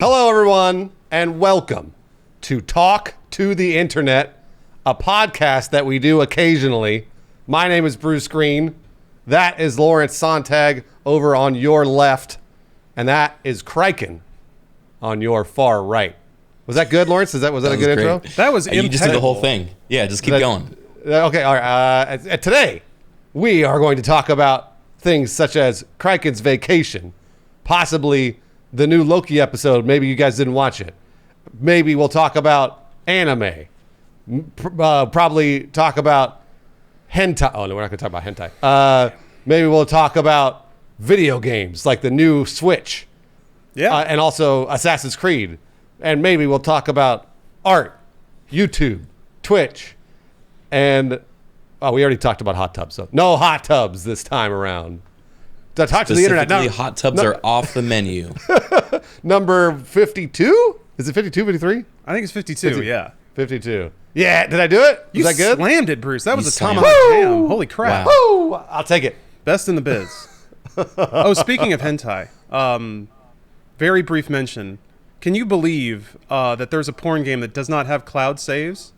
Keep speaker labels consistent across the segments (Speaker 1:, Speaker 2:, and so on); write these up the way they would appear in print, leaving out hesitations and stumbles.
Speaker 1: Hello, everyone, and welcome to Talk to the Internet, a podcast that we do occasionally. My name is Bruce Green. That is Lawrence Sonntag over on your left, and that is Kriken on your far right. Was that good, Lawrence? Was that a good
Speaker 2: great.
Speaker 1: intro?
Speaker 3: That was
Speaker 2: You just did the whole thing. Yeah, just keep going.
Speaker 1: Okay, all right. Today, we are going to talk about things such as Kriken's vacation, possibly the new Loki episode. Maybe you guys didn't watch it. Maybe we'll talk about anime. Probably talk about hentai. Oh, no, we're not going to talk about hentai. Maybe we'll talk about video games like the new Switch.
Speaker 3: Yeah.
Speaker 1: And also Assassin's Creed. And maybe we'll talk about art, YouTube, Twitch, and we already talked about hot tubs. So no hot tubs this time around. Talk to the internet.
Speaker 2: Specifically, hot tubs are off the menu.
Speaker 1: Number 52? Is it 52, 53?
Speaker 3: I think it's 52,
Speaker 1: 50.
Speaker 3: yeah.
Speaker 1: 52. Yeah, did I do it?
Speaker 3: You
Speaker 1: Was that good?
Speaker 3: slammed it, Bruce. That was a
Speaker 2: slammed
Speaker 3: tomahawk
Speaker 1: it.
Speaker 3: jam. Holy crap.
Speaker 2: Wow.
Speaker 1: Woo! I'll take it.
Speaker 3: Best in the biz. Oh, speaking of hentai, very brief mention. Can you believe that there's a porn game that does not have cloud saves?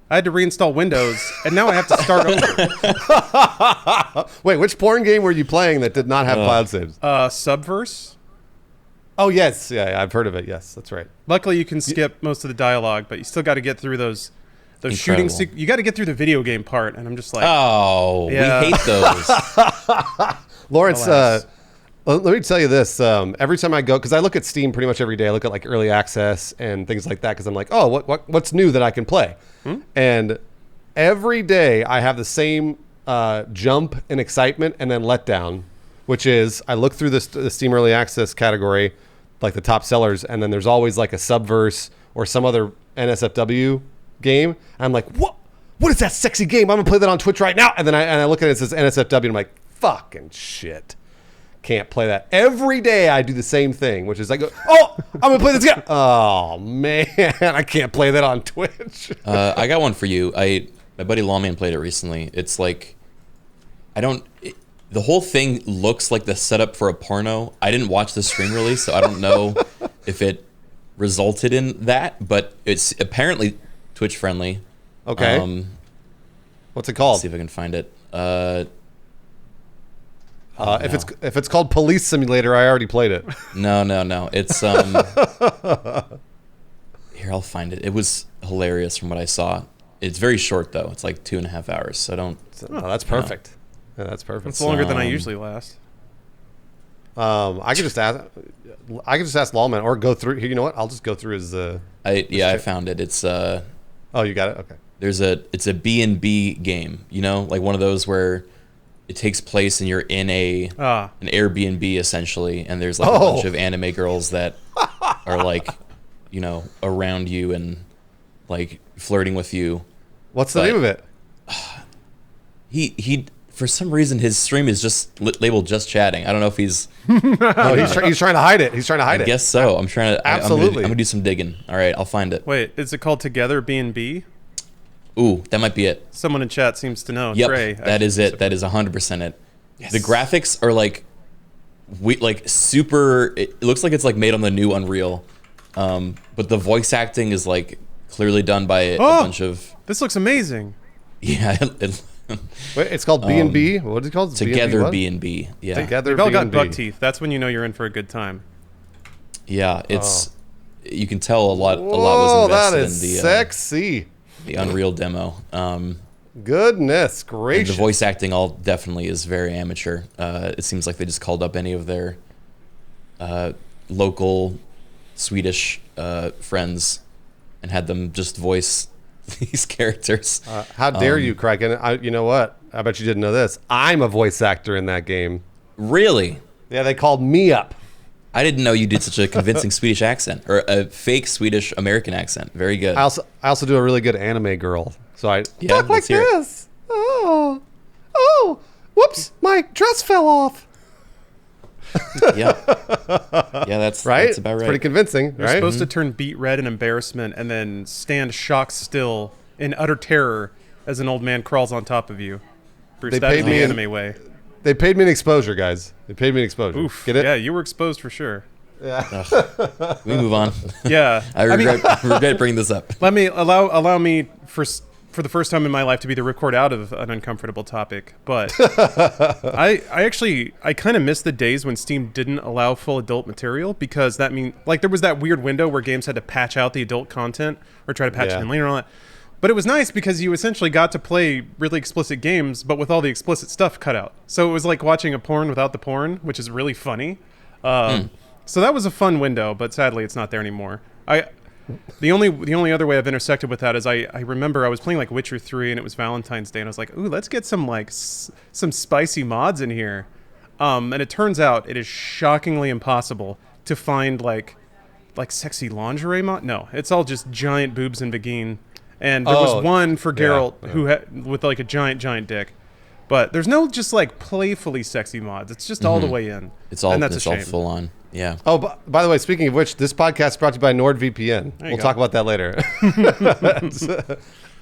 Speaker 3: I had to reinstall Windows, and now I have to start over.
Speaker 1: Wait, which porn game were you playing that did not have cloud saves?
Speaker 3: Subverse?
Speaker 1: Oh, yes. Yeah, I've heard of it. Yes, that's right.
Speaker 3: Luckily, you can skip most of the dialogue, but you still got to get through those shooting.
Speaker 2: Incredible.
Speaker 3: You got to get through the video game part, and I'm just like,
Speaker 2: Oh,
Speaker 3: Yeah.
Speaker 2: we hate those.
Speaker 1: Lawrence,
Speaker 3: Alas.
Speaker 1: let me tell you this. Every time I go, because I look at Steam pretty much every day. I look at like early access and things like that because I'm like, oh, what's new that I can play? And every day I have the same jump in excitement and then letdown, which is I look through the Steam early access category, like the top sellers, and then there's always like a Subverse or some other NSFW game. And I'm like, what is that sexy game? I'm gonna play that on Twitch right now. And then I look at it, it says NSFW, and I'm like, fucking shit. Can't play that. Every day I do the same thing, which is I go, oh, I'm going to play this game. Oh, man, I can't play that on Twitch.
Speaker 2: I got one for you. My buddy Lawman played it recently. It's like, the whole thing looks like the setup for a porno. I didn't watch the stream release, so I don't know if it resulted in that, but it's apparently Twitch friendly.
Speaker 1: Okay. What's it called?
Speaker 2: Let's see if I can find it.
Speaker 1: If it's called Police Simulator, I already played it.
Speaker 2: No. It's here, I'll find it. It was hilarious from what I saw. It's very short though. It's like 2.5 hours. So don't.
Speaker 1: Oh, that's perfect. Yeah, that's perfect.
Speaker 3: it's longer than I usually last.
Speaker 1: I could just ask Lawman or go through. You know what? I'll just go through his.
Speaker 2: I found it. It's
Speaker 1: Oh, you got it. Okay.
Speaker 2: it's a B&B game. You know, like one of those where it takes place and you're in an Airbnb essentially, and there's like a bunch of anime girls that are like, you know, around you and like flirting with you.
Speaker 1: What's the name of it?
Speaker 2: He for some reason his stream is just labeled just chatting. I don't know if he's.
Speaker 1: No, he's trying to hide it. He's trying to hide
Speaker 2: I
Speaker 1: it.
Speaker 2: guess so. I'm trying to.
Speaker 1: Absolutely.
Speaker 2: I'm gonna do some digging. All right, I'll find it.
Speaker 3: Wait, is it called Together B&B?
Speaker 2: Ooh, that might be it.
Speaker 3: Someone in chat seems to know.
Speaker 2: Yep,
Speaker 3: Trey,
Speaker 2: that is it. That is 100% it. Yes. The graphics are like, super. It looks like it's like made on the new Unreal, but the voice acting is like clearly done by a bunch of.
Speaker 3: This looks amazing.
Speaker 2: Yeah.
Speaker 1: Wait, it's called B&B. What is it called?
Speaker 2: Together B&B. Yeah.
Speaker 1: Together
Speaker 3: They've all got
Speaker 1: B&B.
Speaker 3: buck teeth. That's when you know you're in for a good time.
Speaker 2: Yeah, it's. You can tell a lot
Speaker 1: Whoa,
Speaker 2: was invested
Speaker 1: that is
Speaker 2: in the
Speaker 1: sexy.
Speaker 2: The Unreal demo.
Speaker 1: Goodness
Speaker 2: And
Speaker 1: gracious.
Speaker 2: the voice acting all definitely is very amateur. It seems like they just called up any of their local Swedish friends and had them just voice these characters.
Speaker 1: How dare you, Kraken? You know what? I bet you didn't know this. I'm a voice actor in that game.
Speaker 2: Really?
Speaker 1: Yeah, they called me up.
Speaker 2: I didn't know you did such a convincing Swedish accent, or a fake Swedish American accent. Very good.
Speaker 1: I also do a really good anime girl. So I
Speaker 2: Yeah,
Speaker 1: talk like
Speaker 2: let's hear it.
Speaker 1: this. Oh, whoops, my dress fell off.
Speaker 2: Yeah, that's
Speaker 1: Right?
Speaker 2: That's about
Speaker 1: It's
Speaker 2: right.
Speaker 1: pretty convincing,
Speaker 3: You're
Speaker 1: right?
Speaker 3: supposed to turn beet red in embarrassment and then stand shocked still in utter terror as an old man crawls on top of you. Bruce,
Speaker 1: They
Speaker 3: that's
Speaker 1: paid
Speaker 3: the
Speaker 1: me
Speaker 3: anime way.
Speaker 1: They paid me an exposure, guys. They paid me an exposure.
Speaker 3: Oof.
Speaker 1: Get it?
Speaker 3: Yeah, you were exposed for sure.
Speaker 2: Ugh. We move on.
Speaker 3: Yeah.
Speaker 2: I regret bringing this up.
Speaker 3: Let me allow me for the first time in my life to be the ripcord out of an uncomfortable topic. But I kind of miss the days when Steam didn't allow full adult material, because that mean like there was that weird window where games had to patch out the adult content or try to patch it in later and all that. But it was nice because you essentially got to play really explicit games, but with all the explicit stuff cut out. So it was like watching a porn without the porn, which is really funny. So that was a fun window, but sadly it's not there anymore. The only other way I've intersected with that is I remember I was playing like Witcher 3 and it was Valentine's Day and I was like, ooh, let's get some like some spicy mods in here. And it turns out it is shockingly impossible to find like sexy lingerie mod. No, it's all just giant boobs and vagine. And there was one for Geralt who had with like a giant dick. But there's no just like playfully sexy mods. It's just all the way in.
Speaker 2: It's all full on. Yeah.
Speaker 1: Oh, by the way, speaking of which, this podcast is brought to you by NordVPN. We'll talk about that later.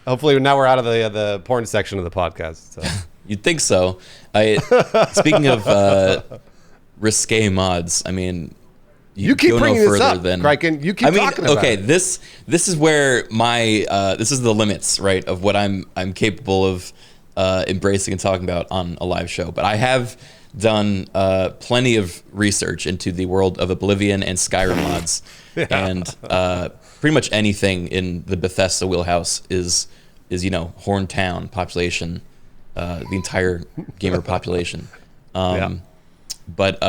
Speaker 1: Hopefully, now we're out of the porn section of the podcast. So.
Speaker 2: You'd think so. Speaking of risque mods, I mean,
Speaker 1: you keep bringing this up, Kraken. You keep talking about
Speaker 2: okay,
Speaker 1: it.
Speaker 2: this is where my this is the limits, right, of what I'm capable of embracing and talking about on a live show. But I have done plenty of research into the world of Oblivion and Skyrim mods, and pretty much anything in the Bethesda wheelhouse is Horntown population, the entire gamer population. But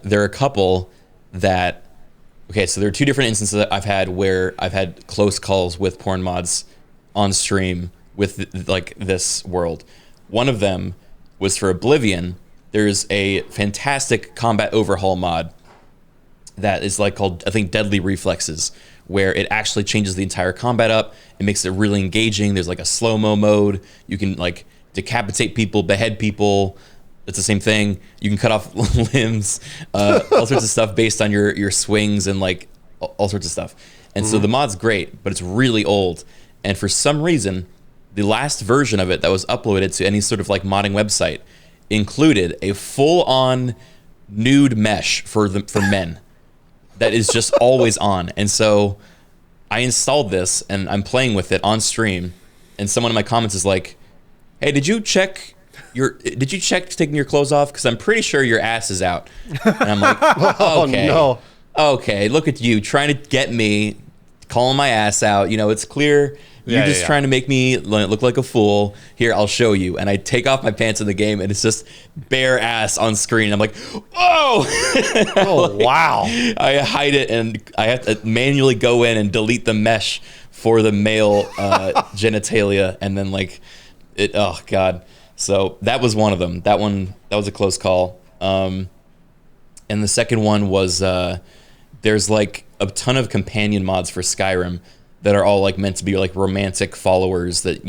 Speaker 2: there are a couple that so there are two different instances that I've had where I've had close calls with porn mods on stream with like this world. One of them was for Oblivion. There's a fantastic combat overhaul mod that is like called, I think, Deadly Reflexes, where it actually changes the entire combat up. It makes it really engaging. There's like a slow-mo mode. You can like decapitate people, behead people. It's the same thing. You can cut off limbs, all sorts of stuff based on your swings and like all sorts of stuff. And so the mod's great, but it's really old. And for some reason, the last version of it that was uploaded to any sort of like modding website included a full-on nude mesh for men that is just always on. And so I installed this and I'm playing with it on stream, and someone in my comments is like, hey, did you check taking your clothes off? Because I'm pretty sure your ass is out. And I'm like, okay,
Speaker 1: no.
Speaker 2: Okay, look at you trying to get me, calling my ass out. It's clear you're just trying to make me look like a fool. Here, I'll show you. And I take off my pants in the game, and it's just bare ass on screen. I'm like, whoa!
Speaker 1: Oh, wow.
Speaker 2: I hide it, and I have to manually go in and delete the mesh for the male genitalia, and then like it. Oh God! So that was one of them. That was a close call. And the second one was there's like a ton of companion mods for Skyrim that are all like meant to be like romantic followers that,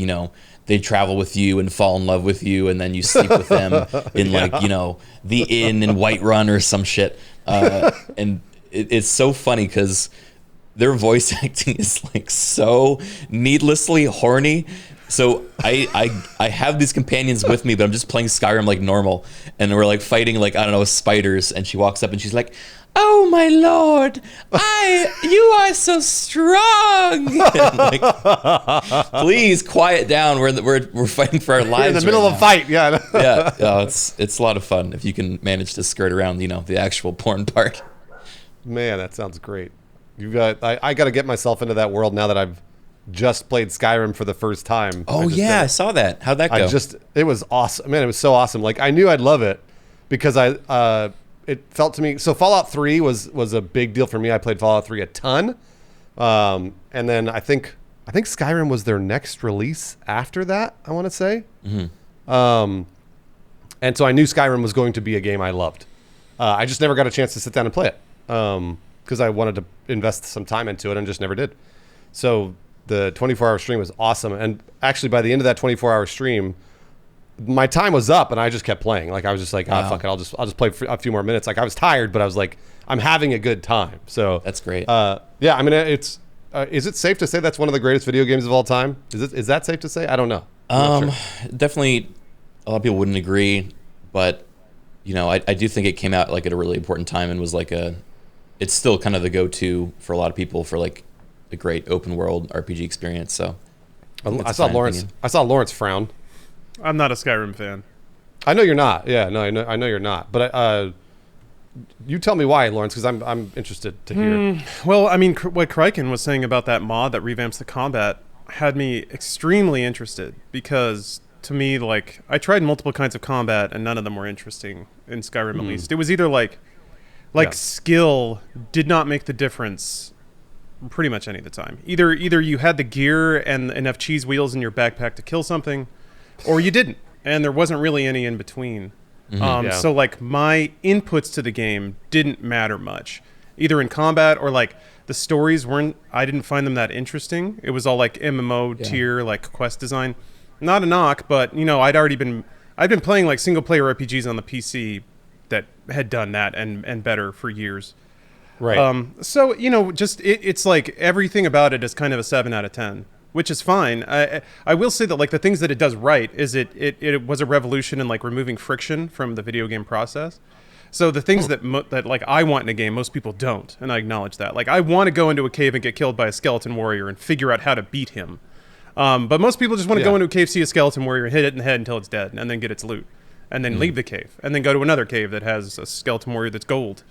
Speaker 2: they travel with you and fall in love with you, and then you sleep with them in like, the inn in Whiterun or some shit. And it's so funny because their voice acting is like so needlessly horny. So I have these companions with me, but I'm just playing Skyrim like normal, and we're like fighting like, I don't know, spiders, and she walks up and she's like, oh my lord, you are so strong. Like, please quiet down. We're fighting for our lives.
Speaker 1: You're in the middle of a fight. Yeah.
Speaker 2: It's a lot of fun if you can manage to skirt around, the actual porn part.
Speaker 1: Man, that sounds great. I got to get myself into that world now that I've just played Skyrim for the first time.
Speaker 2: Oh yeah, I saw that. How'd that go?
Speaker 1: It was awesome. Man, it was so awesome. Like I knew I'd love it because it felt to me. So Fallout 3 was a big deal for me. I played Fallout 3 a ton. And then I think Skyrim was their next release after that, I want to say. Mm-hmm. And so I knew Skyrim was going to be a game I loved. I just never got a chance to sit down and play it because I wanted to invest some time into it and just never did. So the 24-hour stream was awesome. And actually, by the end of that 24-hour stream, my time was up, and I just kept playing. Like I was just like, fuck it, I'll just play for a few more minutes. Like I was tired, but I was like, I'm having a good time. So
Speaker 2: that's great.
Speaker 1: Yeah, I mean, it's. Is it safe to say that's one of the greatest video games of all time? Is that safe to say? I don't know.
Speaker 2: Sure. Definitely, a lot of people wouldn't agree, but I do think it came out like at a really important time and was like a it's still kind of the go-to for a lot of people for like a great open world RPG experience. So
Speaker 1: I saw Lawrence frown.
Speaker 3: I'm not a Skyrim fan.
Speaker 1: I know you're not. Yeah, no, I know you're not. But you tell me why, Lawrence, because I'm interested to hear.
Speaker 3: Well, I mean, what Kryken was saying about that mod that revamps the combat had me extremely interested, because to me, like, I tried multiple kinds of combat and none of them were interesting in Skyrim. At least it was either like skill did not make the difference pretty much any of the time. Either you had the gear and enough cheese wheels in your backpack to kill something, or you didn't, and there wasn't really any in between. So like my inputs to the game didn't matter much, either in combat or like the stories I didn't find them that interesting. It was all like MMO tier, like quest design. Not a knock, but I'd been playing like single player RPGs on the PC that had done that and better for years.
Speaker 1: Right.
Speaker 3: So just it's like everything about it is kind of a 7 out of 10. Which is fine. I will say that like the things that it does right is it was a revolution in like removing friction from the video game process. So the things that like I want in a game, most people don't, and I acknowledge that. Like I want to go into a cave and get killed by a skeleton warrior and figure out how to beat him. But most people just want to go into a cave, see a skeleton warrior, hit it in the head until it's dead, and then get its loot, and then leave the cave, and then go to another cave that has a skeleton warrior that's gold.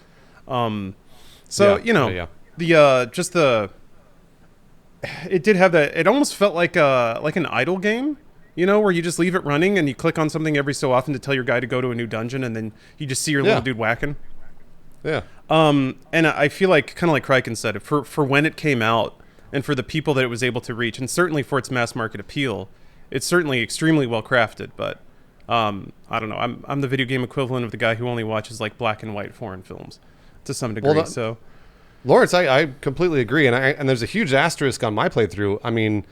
Speaker 3: It did have that. It almost felt like an idle game, where you just leave it running and you click on something every so often to tell your guy to go to a new dungeon, and then you just see your little dude whacking.
Speaker 1: Yeah.
Speaker 3: And I feel like, kind of like Kryken said, for when it came out and for the people that it was able to reach, and certainly for its mass market appeal, it's certainly extremely well crafted. But I don't know. I'm the video game equivalent of the guy who only watches like black and white foreign films to some degree. So.
Speaker 1: Lawrence, I completely agree, and there's a huge asterisk on my playthrough. I mean,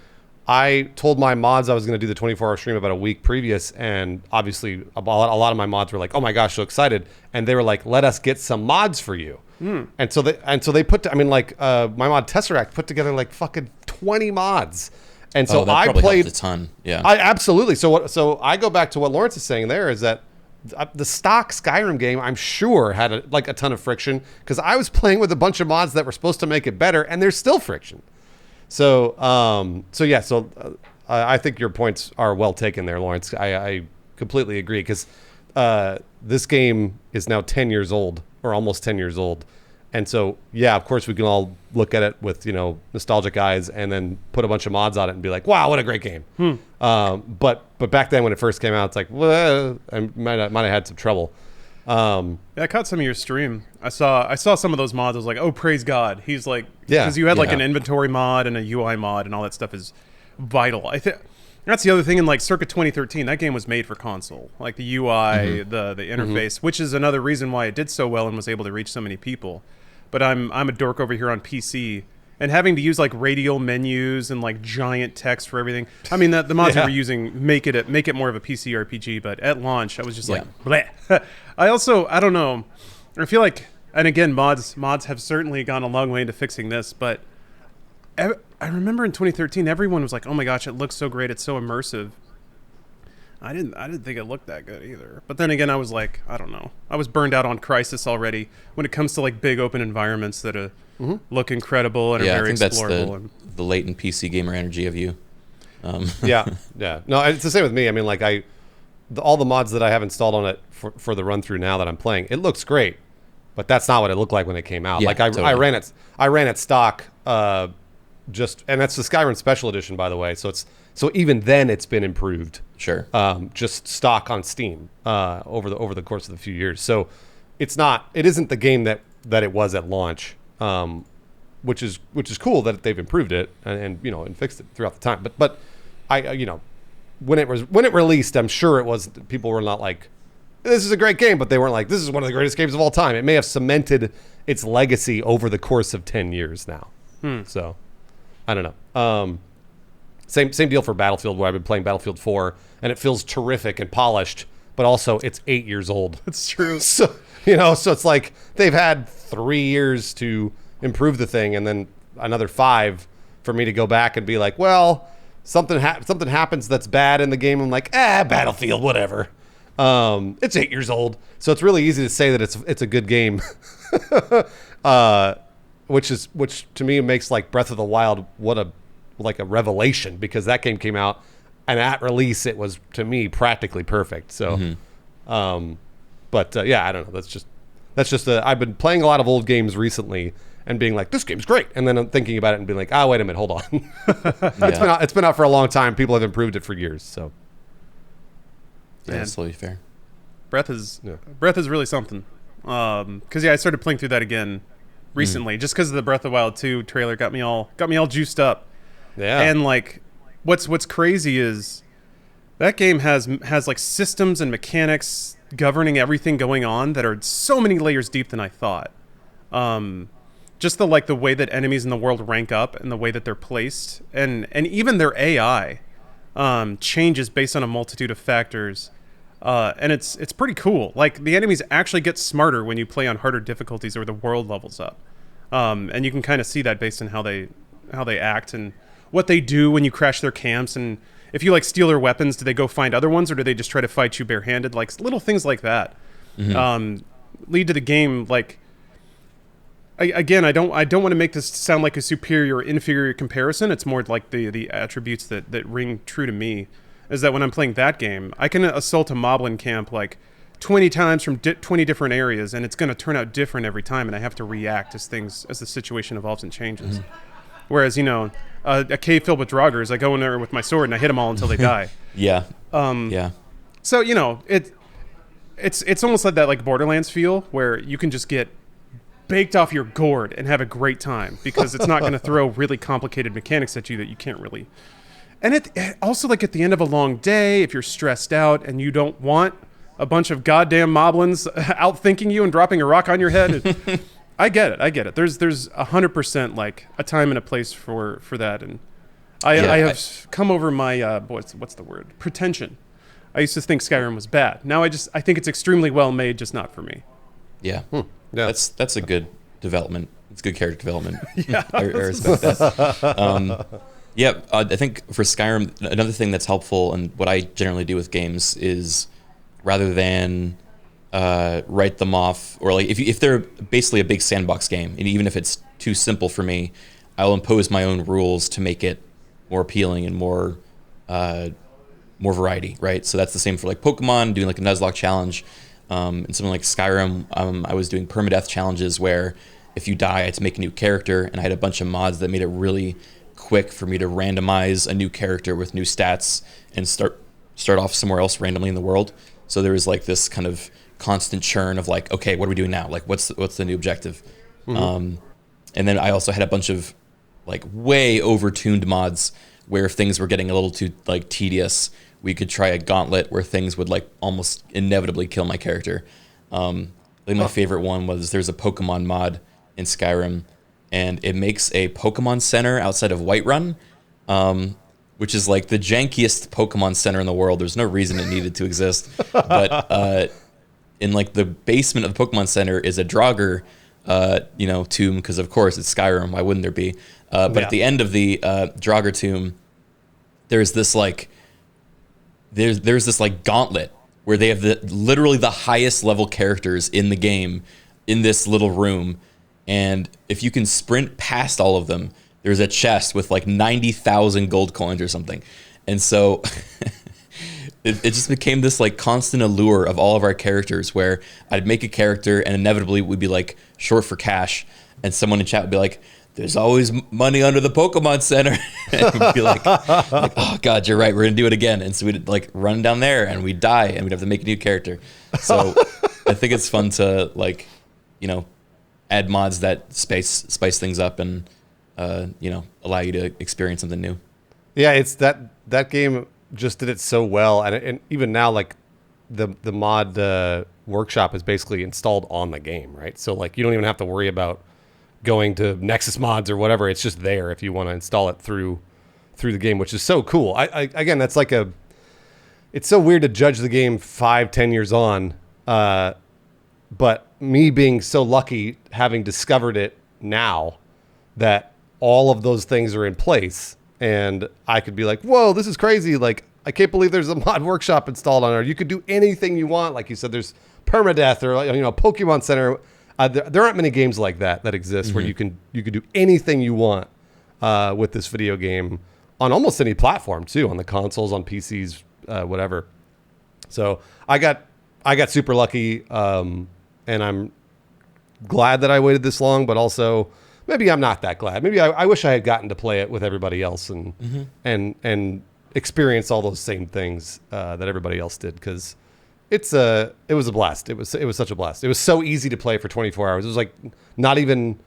Speaker 1: I told my mods I was going to do the 24-hour stream about a week previous, and obviously a lot of my mods were like, "Oh my gosh, so excited!" And they were like, "Let us get some mods for you." And so they put, my mod Tesseract put together like fucking 20 mods, and so I played
Speaker 2: a ton. Yeah,
Speaker 1: I absolutely. So I go back to what Lawrence is saying there is that. The stock Skyrim game, I'm sure, had a ton of friction because I was playing with a bunch of mods that were supposed to make it better, and there's still friction. So I think your points are well taken there, Lawrence. I completely agree because this game is now 10 years old or almost 10 years old. And so, of course, we can all look at it with, nostalgic eyes and then put a bunch of mods on it and be like, wow, what a great game. But back then when it first came out, it's like, well, I might have had some trouble.
Speaker 3: I caught some of your stream. I saw some of those mods. I was like, oh, praise God. He's like, because you had like an inventory mod and a UI mod and all that stuff is vital. I think that's the other thing in like circa 2013, that game was made for console. Like the UI, the interface, which is another reason why it did so well and was able to reach so many people. But I'm a dork over here on PC, and having to use like radial menus and like giant text for everything. I mean, the mods we were using make it more of a PC RPG, but at launch I was just like, bleh. I don't know. I feel like, and again, mods have certainly gone a long way into fixing this, but I remember in 2013 everyone was like, "Oh my gosh, it looks so great! It's so immersive." I didn't think it looked that good either. But then again, I was like, I don't know. I was burned out on Crysis already when it comes to like big open environments that look incredible and are very explorable.
Speaker 2: That's the latent PC gamer energy of you.
Speaker 1: Yeah. No, it's the same with me. I mean, like all the mods that I have installed on it for the run through now that I'm playing, it looks great, but that's not what it looked like when it came out.
Speaker 2: Yeah,
Speaker 1: like
Speaker 2: totally.
Speaker 1: I ran it stock. And that's the Skyrim Special Edition, by the way. So even then, it's been improved.
Speaker 2: Sure.
Speaker 1: Just stock on Steam over the course of the few years. So it isn't the game that it was at launch, which is cool that they've improved it and fixed it throughout the time. But when it released, I'm sure people were not like, this is a great game, but they weren't like, this is one of the greatest games of all time. It may have cemented its legacy over the course of 10 years now. So. I don't know. Same deal for Battlefield, where I've been playing Battlefield 4, and it feels terrific and polished, but also it's 8 years old.
Speaker 3: That's true.
Speaker 1: So it's like they've had 3 years to improve the thing, and then another 5 for me to go back and be like, well, something happens that's bad in the game. I'm like, Battlefield, whatever. It's 8 years old, so it's really easy to say that it's a good game. Which to me makes like Breath of the Wild like a revelation, because that game came out and at release it was, to me, practically perfect. So, yeah, I don't know. That's just I've been playing a lot of old games recently and being like, this game's great, and then I'm thinking about it and being like, wait a minute, hold on. It's been out for a long time. People have improved it for years. So,
Speaker 2: yeah, that's totally fair.
Speaker 3: Breath is really something. Because I started playing through that again recently, just because the Breath of the Wild 2 trailer got me all juiced up.
Speaker 1: Yeah.
Speaker 3: And like, what's crazy is that game has like systems and mechanics governing everything going on that are so many layers deep than I thought. Just the way that enemies in the world rank up and the way that they're placed, and even their AI changes based on a multitude of factors. And it's pretty cool. Like, the enemies actually get smarter when you play on harder difficulties or the world levels up. And you can kind of see that based on how they act and what they do when you crash their camps. And if you like steal their weapons, do they go find other ones, or do they just try to fight you barehanded? Like, little things like that lead to the game. Like, I don't want to make this sound like a superior or inferior comparison. It's more like the attributes that ring true to me. Is that when I'm playing that game, I can assault a moblin camp like 20 times from 20 different areas, and it's going to turn out different every time, and I have to react as the situation evolves and changes. Whereas, a cave filled with draugrs, I go in there with my sword and I hit them all until they die.
Speaker 2: Yeah.
Speaker 3: So, it's almost like that, like Borderlands feel, where you can just get baked off your gourd and have a great time, because it's not going to throw really complicated mechanics at you that you can't really. And it also, like, at the end of a long day, if you're stressed out and you don't want a bunch of goddamn moblins outthinking you and dropping a rock on your head, I get it. There's 100% like a time and a place for that, and I have come over my what's the word, pretension. I used to think Skyrim was bad. Now I think it's extremely well made, just not for me.
Speaker 2: Yeah, that's a good development. It's good character development.
Speaker 3: Yeah,
Speaker 2: I respect that. I think for Skyrim, another thing that's helpful, and what I generally do with games, is rather than write them off, or like if they're basically a big sandbox game, and even if it's too simple for me, I'll impose my own rules to make it more appealing and more variety, right? So that's the same for like Pokemon, doing like a Nuzlocke challenge, and something like Skyrim. I was doing permadeath challenges where if you die, I had to make a new character, and I had a bunch of mods that made it really quick for me to randomize a new character with new stats and start off somewhere else randomly in the world. So there was like this kind of constant churn of like, okay, what are we doing now? Like, what's the new objective? And then I also had a bunch of like way over-tuned mods where if things were getting a little too like tedious, we could try a gauntlet where things would like almost inevitably kill my character. I think my favorite one was there's a Pokemon mod in Skyrim, and it makes a Pokemon Center outside of Whiterun, which is like the jankiest Pokemon Center in the world. There's no reason it needed to exist, but in like the basement of the Pokemon Center is a Draugr, tomb, because of course it's Skyrim. Why wouldn't there be? But at the end of the Draugr tomb, there's this like gauntlet where they have literally the highest level characters in the game in this little room. And if you can sprint past all of them, there's a chest with like 90,000 gold coins or something. And so it just became this like constant allure of all of our characters, where I'd make a character and inevitably we'd be like short for cash. And someone in chat would be like, there's always money under the Pokemon Center. And we'd be like, oh God, you're right. We're going to do it again. And so we'd like run down there and we'd die and we'd have to make a new character. So I think it's fun to like, add mods that spice things up and allow you to experience something new.
Speaker 1: Yeah, it's that game just did it so well, and even now, like the mod workshop is basically installed on the game, right? So like you don't even have to worry about going to Nexus Mods or whatever. It's just there if you want to install it through the game, which is so cool. I again, that's like it's so weird to judge the game 5-10 years on, but me being so lucky having discovered it now that all of those things are in place, and I could be like, whoa, this is crazy. Like, I can't believe there's a mod workshop installed on there. You could do anything you want. Like you said, there's permadeath or, you know, Pokemon Center. There aren't many games like that exist where you can do anything you want with this video game on almost any platform too, on the consoles, on PCs, whatever. So I got super lucky, and I'm glad that I waited this long, but also maybe I'm not that glad. Maybe I wish I had gotten to play it with everybody else and experience all those same things that everybody else did, because it was a blast. It was such a blast. It was so easy to play for 24 hours. It was like not even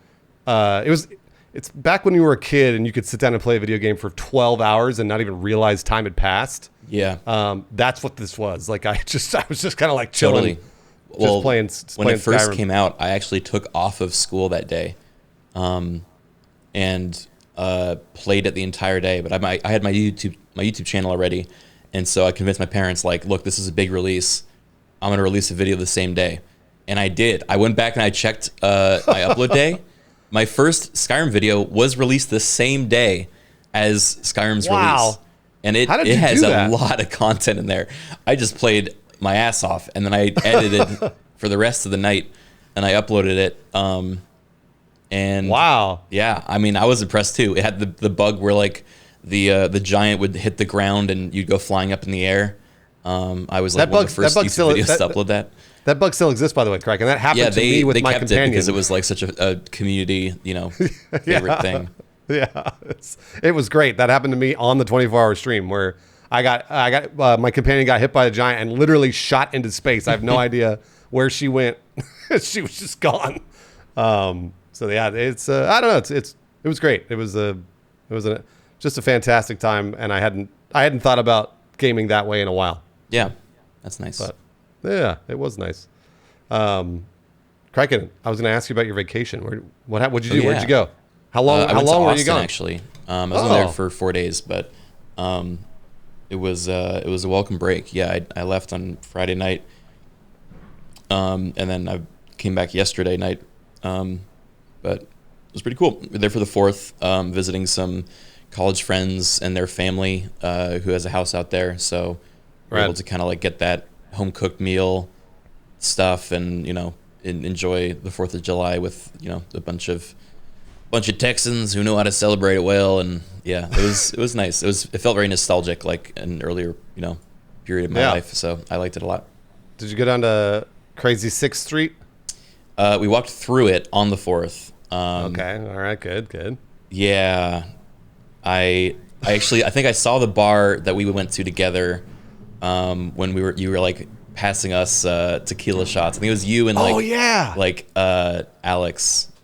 Speaker 1: it's back when you were a kid and you could sit down and play a video game for 12 hours and not even realize time had passed.
Speaker 2: Yeah.
Speaker 1: That's what this was. Like I was just kind of like chilling.
Speaker 2: Totally. Well,
Speaker 1: when
Speaker 2: it first
Speaker 1: Skyrim.
Speaker 2: came out, I actually took off of school that day, and played it the entire day. But I had my YouTube channel already, and so I convinced my parents, like, look, this is a big release. I'm gonna release a video the same day, and I did. I went back and I checked my upload day. My first Skyrim video was released the same day as Skyrim's release, and it has a lot of content in there. I just played my ass off, and then I edited for the rest of the night, and I uploaded it. And yeah, I mean, I was impressed too. It had the bug where like the giant would hit the ground and you'd go flying up in the air. I was like one of the first YouTube videos to upload that.
Speaker 1: That bug still exists, by the way, Craig, and that happened to me with my companion.
Speaker 2: It because it was like such a community, favorite thing.
Speaker 1: Yeah, it was great. That happened to me on the 24-hour stream where I got my companion got hit by a giant and literally shot into space. I have no idea where she went. She was just gone. So yeah, it's I don't know. It was great. It was just a fantastic time, and I hadn't thought about gaming that way in a while.
Speaker 2: Yeah, that's nice.
Speaker 1: But yeah, it was nice. Kraken, I was going to ask you about your vacation. What'd you do? Where'd you go? How long? How long were you gone?
Speaker 2: Actually, I was only there for 4 days, but it was a welcome break. Yeah, I left on Friday night, and then I came back yesterday night. But it was pretty cool. We were there for the 4th, visiting some college friends and their family who has a house out there. So we're able to kind of like get that home cooked meal stuff and enjoy the 4th of July with a bunch of Texans who know how to celebrate it well. And yeah, it was nice. It felt very nostalgic, like an earlier period of my life. So I liked it a lot.
Speaker 1: Did you go down to Crazy 6th Street?
Speaker 2: We walked through it on the 4th.
Speaker 1: Okay. All right. Good.
Speaker 2: Yeah. I think I saw the bar that we went to together when you were like passing us tequila shots. I think it was you and Alex.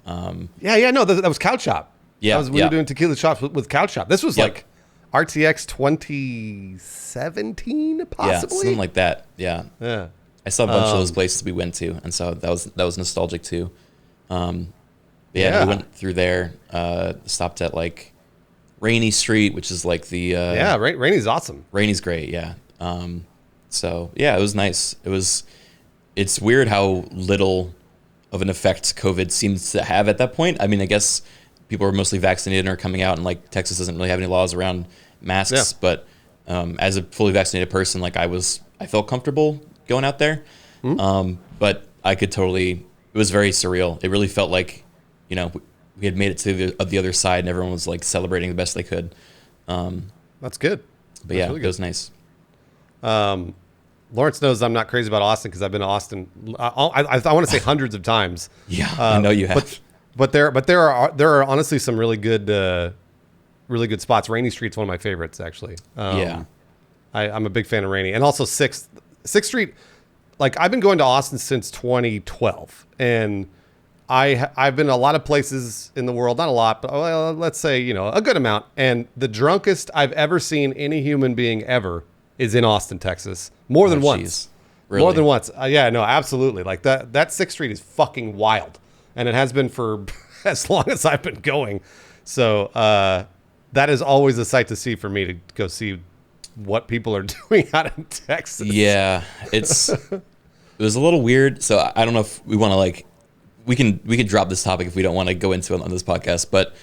Speaker 1: No, that was Couch Shop.
Speaker 2: Yeah,
Speaker 1: we were doing tequila shots with Couch Shop. This was like RTX 2017, possibly.
Speaker 2: Yeah, something like that. Yeah. I saw a bunch of those places we went to, and so that was nostalgic too. We went through there. Stopped at like Rainy Street, which is like the
Speaker 1: Rainy's awesome.
Speaker 2: Rainy's great. Yeah. So yeah, it was nice. It's weird how little of an effect COVID seems to have at that point. I mean, I guess people are mostly vaccinated and are coming out, and like Texas doesn't really have any laws around masks. Yeah. But as a fully vaccinated person, like I felt comfortable going out there. Mm-hmm. But I could it was very surreal. It really felt like, we had made it to the other side and everyone was like celebrating the best they could.
Speaker 1: That's good.
Speaker 2: But really it was nice.
Speaker 1: Lawrence knows I'm not crazy about Austin because I've been to Austin. I want to say hundreds of times.
Speaker 2: Yeah, I know you have.
Speaker 1: But there are honestly some really good spots. Rainy Street's one of my favorites, actually. I'm a big fan of Rainy, and also Sixth Street. Like I've been going to Austin since 2012, and I've been a lot of places in the world, not a lot, but let's say a good amount. And the drunkest I've ever seen any human being ever is in Austin, Texas. More than once. Really? More than once. No, absolutely. Like that 6th Street is fucking wild. And it has been for as long as I've been going. So that is always a sight to see for me, to go see what people are doing out in Texas.
Speaker 2: Yeah, it was a little weird. So I don't know if we want to we can drop this topic if we don't want to go into it on this podcast. But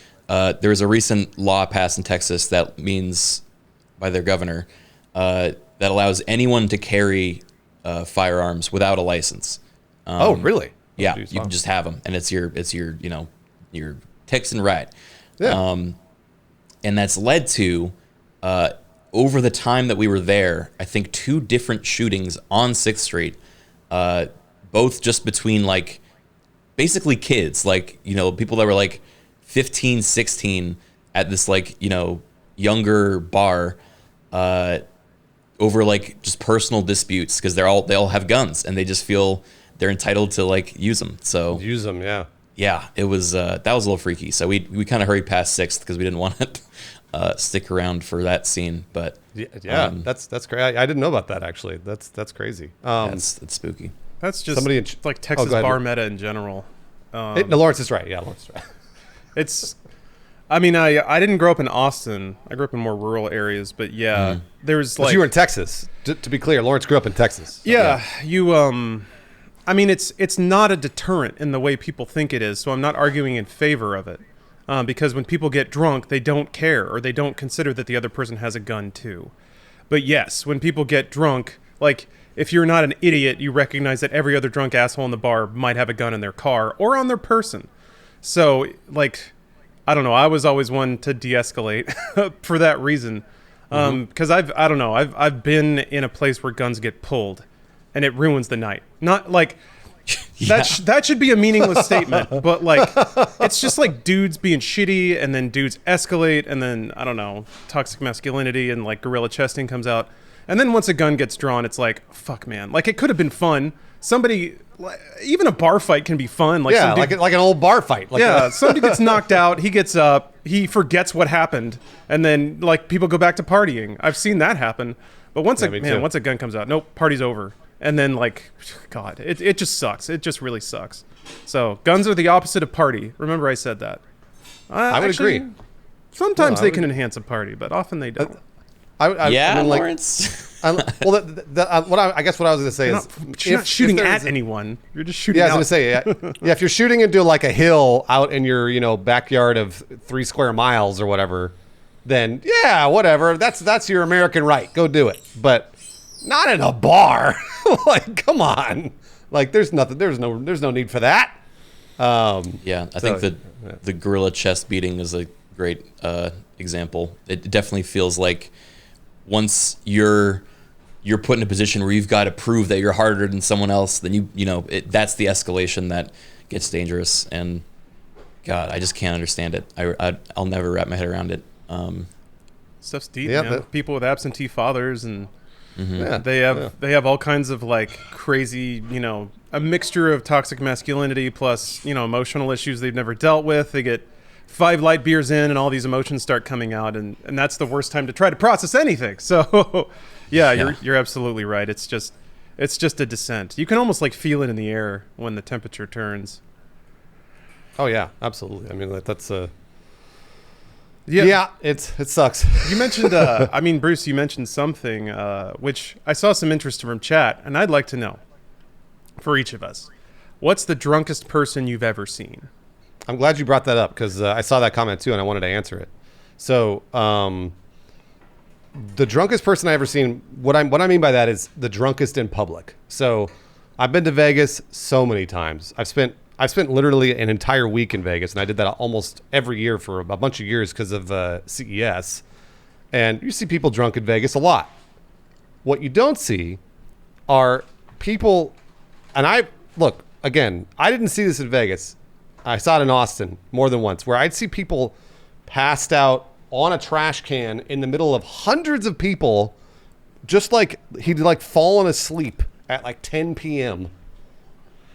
Speaker 2: there's a recent law passed in Texas that means, by their governor, that allows anyone to carry firearms without a license.
Speaker 1: Oh, really?
Speaker 2: Yeah,
Speaker 1: geez,
Speaker 2: you can just have them, and it's your your Texan right.
Speaker 1: Yeah.
Speaker 2: And that's led to over the time that we were there, I think 2 different shootings on 6th Street, both just between like basically kids, like, you know, people that were like 15, 16 at this like, you know, younger bar over like just personal disputes because they all have guns and they just feel they're entitled to like use them. So
Speaker 1: Use them, yeah.
Speaker 2: yeah, it was that was a little freaky. So we kind of hurried past 6th because we didn't want to stick around for that scene. But
Speaker 1: Yeah, that's great. I didn't know about that actually. That's crazy.
Speaker 2: that's spooky.
Speaker 3: That's just
Speaker 1: Somebody
Speaker 3: like Texas
Speaker 1: go ahead.
Speaker 3: bar meta in general.
Speaker 1: No, Lawrence is right. Yeah, Lawrence is right.
Speaker 3: It's, I mean, I didn't grow up in Austin. I grew up in more rural areas, but yeah, there's
Speaker 1: But
Speaker 3: like
Speaker 1: you were in Texas. To be clear, Lawrence grew up in Texas. So
Speaker 3: yeah, you I mean, it's not a deterrent in the way people think it is. So I'm not arguing in favor of it, because when people get drunk, they don't care or they don't consider that the other person has a gun too. But yes, when people get drunk, like if you're not an idiot, you recognize that every other drunk asshole in the bar might have a gun in their car or on their person. So like, I don't know. I was always one to de-escalate for that reason, because I've been in a place where guns get pulled, and it ruins the night. Not like that should be a meaningless statement, but like it's just like dudes being shitty, and then dudes escalate, and then I don't know, toxic masculinity and like gorilla chesting comes out, and then once a gun gets drawn, it's like fuck, man. Like it could have been fun. Somebody, even a bar fight can be fun. Like
Speaker 1: yeah, like an old bar fight. Like
Speaker 3: yeah, somebody gets knocked out, he gets up, he forgets what happened, and then like people go back to partying. I've seen that happen. But once once a gun comes out, nope, party's over. And then like, God, it just sucks. It just really sucks. So guns are the opposite of party. Remember I said that.
Speaker 1: I would agree.
Speaker 3: Sometimes they can enhance a party, but often they don't.
Speaker 2: I mean, like,
Speaker 3: Lawrence.
Speaker 1: I guess what I was going to say is
Speaker 3: You're not shooting at anyone. You're just shooting.
Speaker 1: Yeah, I was going to say, yeah, if you're shooting into like a hill out in your backyard of 3 square miles or whatever, then yeah, whatever. That's your American right. Go do it. But not in a bar. Like, come on. Like, there's no need for that.
Speaker 2: Yeah, I think the gorilla chest beating is a great example. It definitely feels like once you're put in a position where you've got to prove that you're harder than someone else, then that's the escalation that gets dangerous. And God, I just can't understand it. I'll never wrap my head around it.
Speaker 3: Stuff's deep.
Speaker 1: Yeah,
Speaker 3: man. People with absentee fathers and.
Speaker 1: Yeah,
Speaker 3: they have all kinds of like crazy, a mixture of toxic masculinity plus, emotional issues they've never dealt with. They get 5 light beers in and all these emotions start coming out, and that's the worst time to try to process anything. So yeah. You're absolutely right. It's just a descent. You can almost like feel it in the air when the temperature turns.
Speaker 1: Oh yeah, absolutely. I mean, that's
Speaker 3: Yeah,
Speaker 1: yeah, it sucks.
Speaker 3: You mentioned, Bruce, you mentioned something, which I saw some interest from chat, and I'd like to know, for each of us, what's the drunkest person you've ever seen?
Speaker 1: I'm glad you brought that up because I saw that comment too, and I wanted to answer it. So, the drunkest person I ever seen, what I mean by that is the drunkest in public. So, I've been to Vegas so many times. I've spent literally an entire week in Vegas, and I did that almost every year for a bunch of years because of CES. And you see people drunk in Vegas a lot. What you don't see are people, and look, again, I didn't see this in Vegas. I saw it in Austin more than once, where I'd see people passed out on a trash can in the middle of hundreds of people, just like he'd like fallen asleep at like 10 p.m.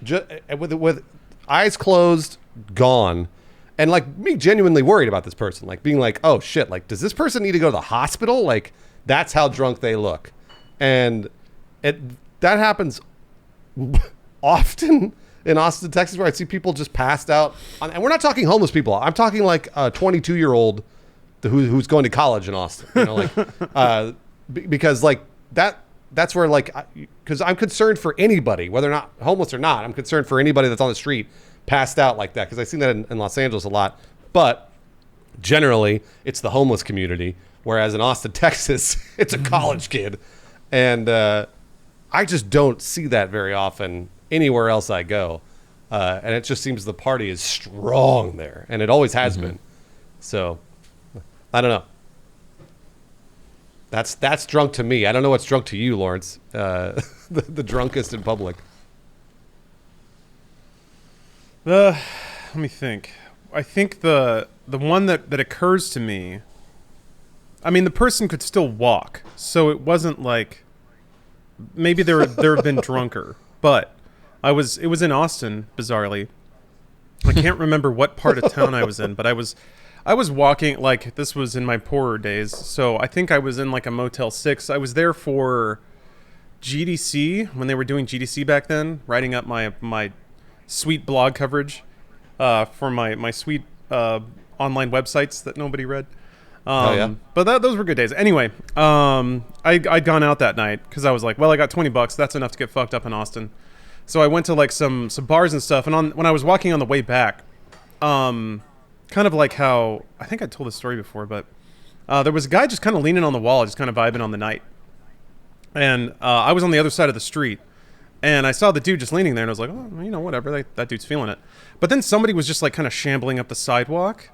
Speaker 1: Just with eyes closed, gone, and like me genuinely worried about this person, like being like, oh shit, like does this person need to go to the hospital? Like that's how drunk they look, and that happens often in Austin, Texas, where I see people just passed out, and we're not talking homeless people. I'm talking like a 22-year-old who's going to college in Austin, because like that's where like, because I'm concerned for anybody, whether or not homeless or not, I'm concerned for anybody that's on the street passed out like that, because I've seen that in Los Angeles a lot. But generally it's the homeless community, whereas in Austin, Texas, it's a college kid. And I just don't see that very often anywhere else I go. And it just seems the party is strong there, and it always has been. So, I don't know. That's drunk to me. I don't know what's drunk to you, Lawrence. The drunkest in public.
Speaker 3: Let me think. I think the one that occurs to me. I mean, the person could still walk, so it wasn't like maybe there have been drunker, but it was in Austin, bizarrely. I can't remember what part of town I was in, but I was walking, like, this was in my poorer days, so I think I was in like a Motel 6. I was there for GDC, when they were doing GDC back then, writing up my sweet blog coverage for my sweet online websites that nobody read. But those were good days. Anyway, I'd gone out that night because I was like, well, I got $20. That's enough to get fucked up in Austin. So I went to like some bars and stuff. And when I was walking on the way back, kind of like how, I think I told this story before, but there was a guy just kind of leaning on the wall, just kind of vibing on the night. And I was on the other side of the street. And I saw the dude just leaning there, and I was like, oh, you know, whatever, that dude's feeling it. But then somebody was just like kind of shambling up the sidewalk.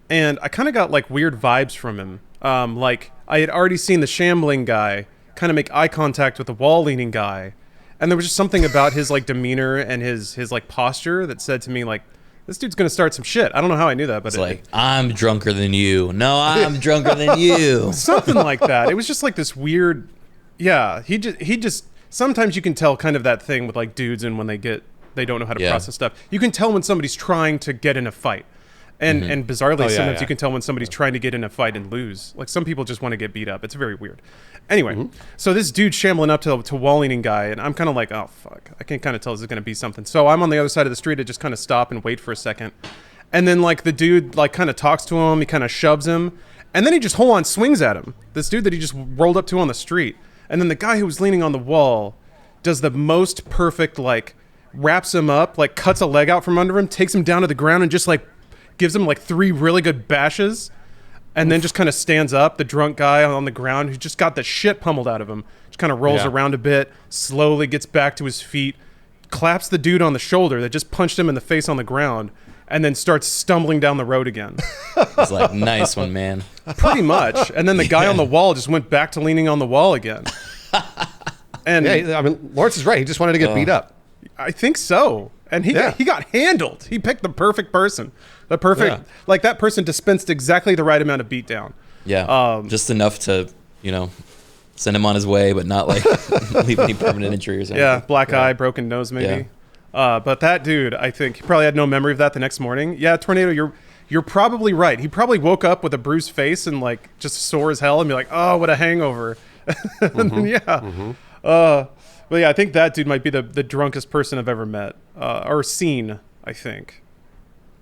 Speaker 3: And I kind of got like weird vibes from him. Like I had already seen the shambling guy kind of make eye contact with the wall leaning guy. And there was just something about his like demeanor and his like posture that said to me like, this dude's going to start some shit. I don't know how I knew that, but
Speaker 2: it's like, I'm drunker than you. No, I'm drunker than you.
Speaker 3: Something like that. It was just like this weird, yeah, he just, sometimes you can tell kind of that thing with like dudes and when they don't know how to process stuff. You can tell when somebody's trying to get in a fight. And bizarrely, sometimes you can tell when somebody's trying to get in a fight and lose. Like some people just want to get beat up. It's very weird. Anyway, so this dude shambling up to wall leaning guy, and I'm kind of like, oh fuck, I can kind of tell this is gonna be something. So I'm on the other side of the street. I just kind of stop and wait for a second, and then like the dude like kind of talks to him. He kind of shoves him, and then he just full on swings at him. This dude that he just rolled up to on the street, and then the guy who was leaning on the wall does the most perfect like wraps him up, like cuts a leg out from under him, takes him down to the ground, and just like gives him like 3 really good bashes, and then just kind of stands up, the drunk guy on the ground who just got the shit pummeled out of him, just kind of rolls around a bit, slowly gets back to his feet, claps the dude on the shoulder that just punched him in the face on the ground, and then starts stumbling down the road again.
Speaker 2: It's like, nice one, man.
Speaker 3: Pretty much. And then the guy on the wall just went back to leaning on the wall again. And
Speaker 1: yeah, I mean, Lawrence is right. He just wanted to get beat up.
Speaker 3: I think so. And he got handled. He picked the perfect person. The perfect, like that person dispensed exactly the right amount of beatdown.
Speaker 2: Yeah, just enough to, send him on his way, but not like leave any permanent injury or something.
Speaker 3: Yeah, black eye, broken nose maybe. Yeah. But that dude, I think he probably had no memory of that the next morning. Yeah, Tornado, you're probably right. He probably woke up with a bruised face and like just sore as hell and be like, oh, what a hangover. But yeah, I think that dude might be the drunkest person I've ever met or seen, I think.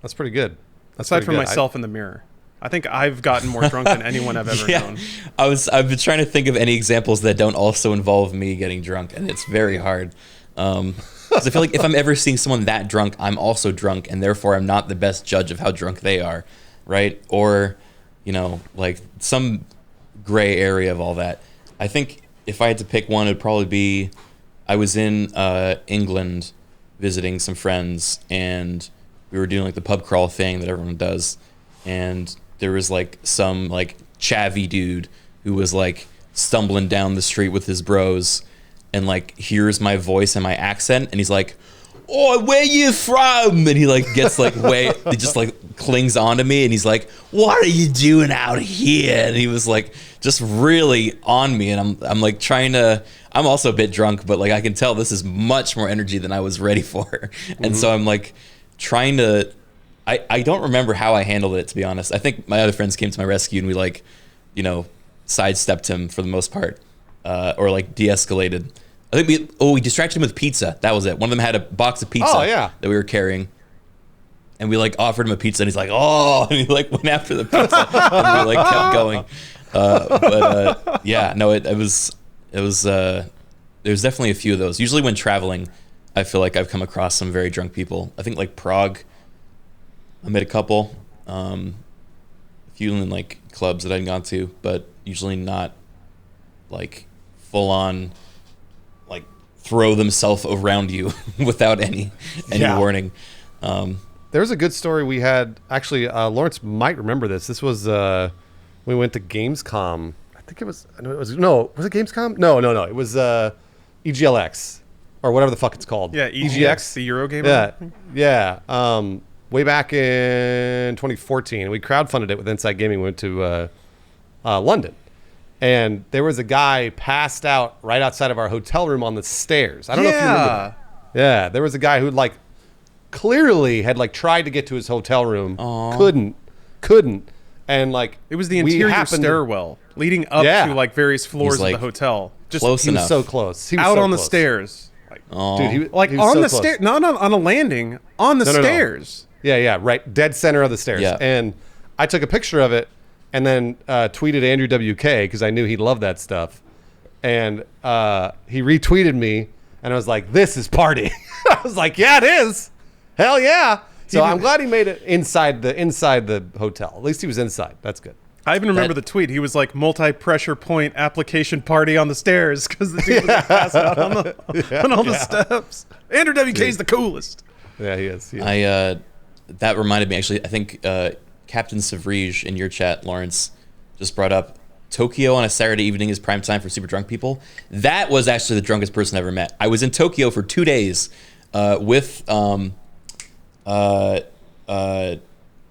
Speaker 1: That's pretty good.
Speaker 3: Aside from myself in the mirror. I think I've gotten more drunk than anyone I've ever known.
Speaker 2: I've been trying to think of any examples that don't also involve me getting drunk, and it's very hard. Because I feel like if I'm ever seeing someone that drunk, I'm also drunk, and therefore I'm not the best judge of how drunk they are, right? Or, like some gray area of all that. I think if I had to pick one, it would probably be I was in England visiting some friends, and we were doing like the pub crawl thing that everyone does, and there was like some like chavvy dude who was like stumbling down the street with his bros and like hears my voice and my accent, and he's like, oh, where you from? And he like gets like he just like clings onto me, and he's like, what are you doing out here? And he was like just really on me, and I'm like trying to, I'm also a bit drunk, but like I can tell this is much more energy than I was ready for. And so I'm like trying to, I don't remember how I handled it, to be honest. I think my other friends came to my rescue, and we like, sidestepped him for the most part, or like de-escalated. I think we distracted him with pizza. That was it. One of them had a box of pizza that we were carrying, and we like offered him a pizza, and he's like, oh, and he like went after the pizza, and we like kept going. There's definitely a few of those. Usually when traveling, I feel like I've come across some very drunk people. I think like Prague, I met a couple. like clubs that I'd gone to, but usually not like full on like throw themselves around you without any warning.
Speaker 1: There was a good story we had. Actually, Lawrence might remember this. This was we went to Gamescom. I think it was. Was it Gamescom? No. It was EGLX or whatever the fuck it's called.
Speaker 3: Yeah, EGX, the Eurogamer.
Speaker 1: Yeah. Way back in 2014, we crowdfunded it with Inside Gaming. We went to London, and there was a guy passed out right outside of our hotel room on the stairs. I don't know if you remember that. Yeah, there was a guy who like clearly had like tried to get to his hotel room, couldn't, and like
Speaker 3: it was the interior stairwell leading up to like various floors of the hotel.
Speaker 2: Just close
Speaker 1: he
Speaker 2: enough.
Speaker 1: Was so close. He was
Speaker 3: out
Speaker 1: so
Speaker 3: on
Speaker 1: close.
Speaker 3: The stairs.
Speaker 1: Dude, he
Speaker 3: like
Speaker 1: was
Speaker 3: on
Speaker 1: so
Speaker 3: the
Speaker 1: close.
Speaker 3: stairs, not on a landing, on the stairs.
Speaker 1: No. Yeah, right, dead center of the stairs.
Speaker 2: Yeah.
Speaker 1: And I took a picture of it and then tweeted Andrew WK because I knew he'd love that stuff. And he retweeted me, and I was like, "This is party." I was like, "Yeah, it is. Hell yeah!" So I'm glad he made it inside the hotel. At least he was inside. That's good.
Speaker 3: I even remember the tweet. He was like, multi-pressure point application party on the stairs because the dude was passed out on all the steps. Andrew WK is the coolest.
Speaker 1: Yeah, he is.
Speaker 2: That reminded me, actually, I think Captain Savrige in your chat, Lawrence, just brought up Tokyo on a Saturday evening is prime time for super drunk people. That was actually the drunkest person I ever met. I was in Tokyo for 2 days with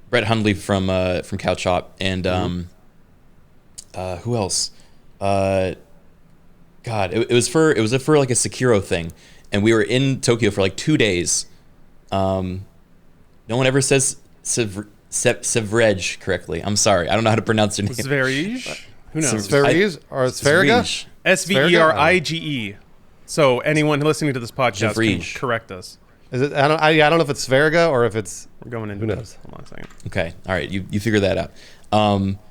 Speaker 2: Brett Hundley from Couch Shop and who else? God, it was for like a Sekiro thing, and we were in Tokyo for like 2 days. No one ever says Sevrege correctly. I'm sorry, I don't know how to pronounce your name.
Speaker 3: Sverige? Who knows?
Speaker 1: Sverige or Sverige?
Speaker 3: Sverige. So anyone listening to this podcast can correct us.
Speaker 1: Is it? I don't know if it's Sverige or if it's.
Speaker 3: We're going in.
Speaker 1: Who knows?
Speaker 3: Hold on a second.
Speaker 2: Okay, all right, you figure that out.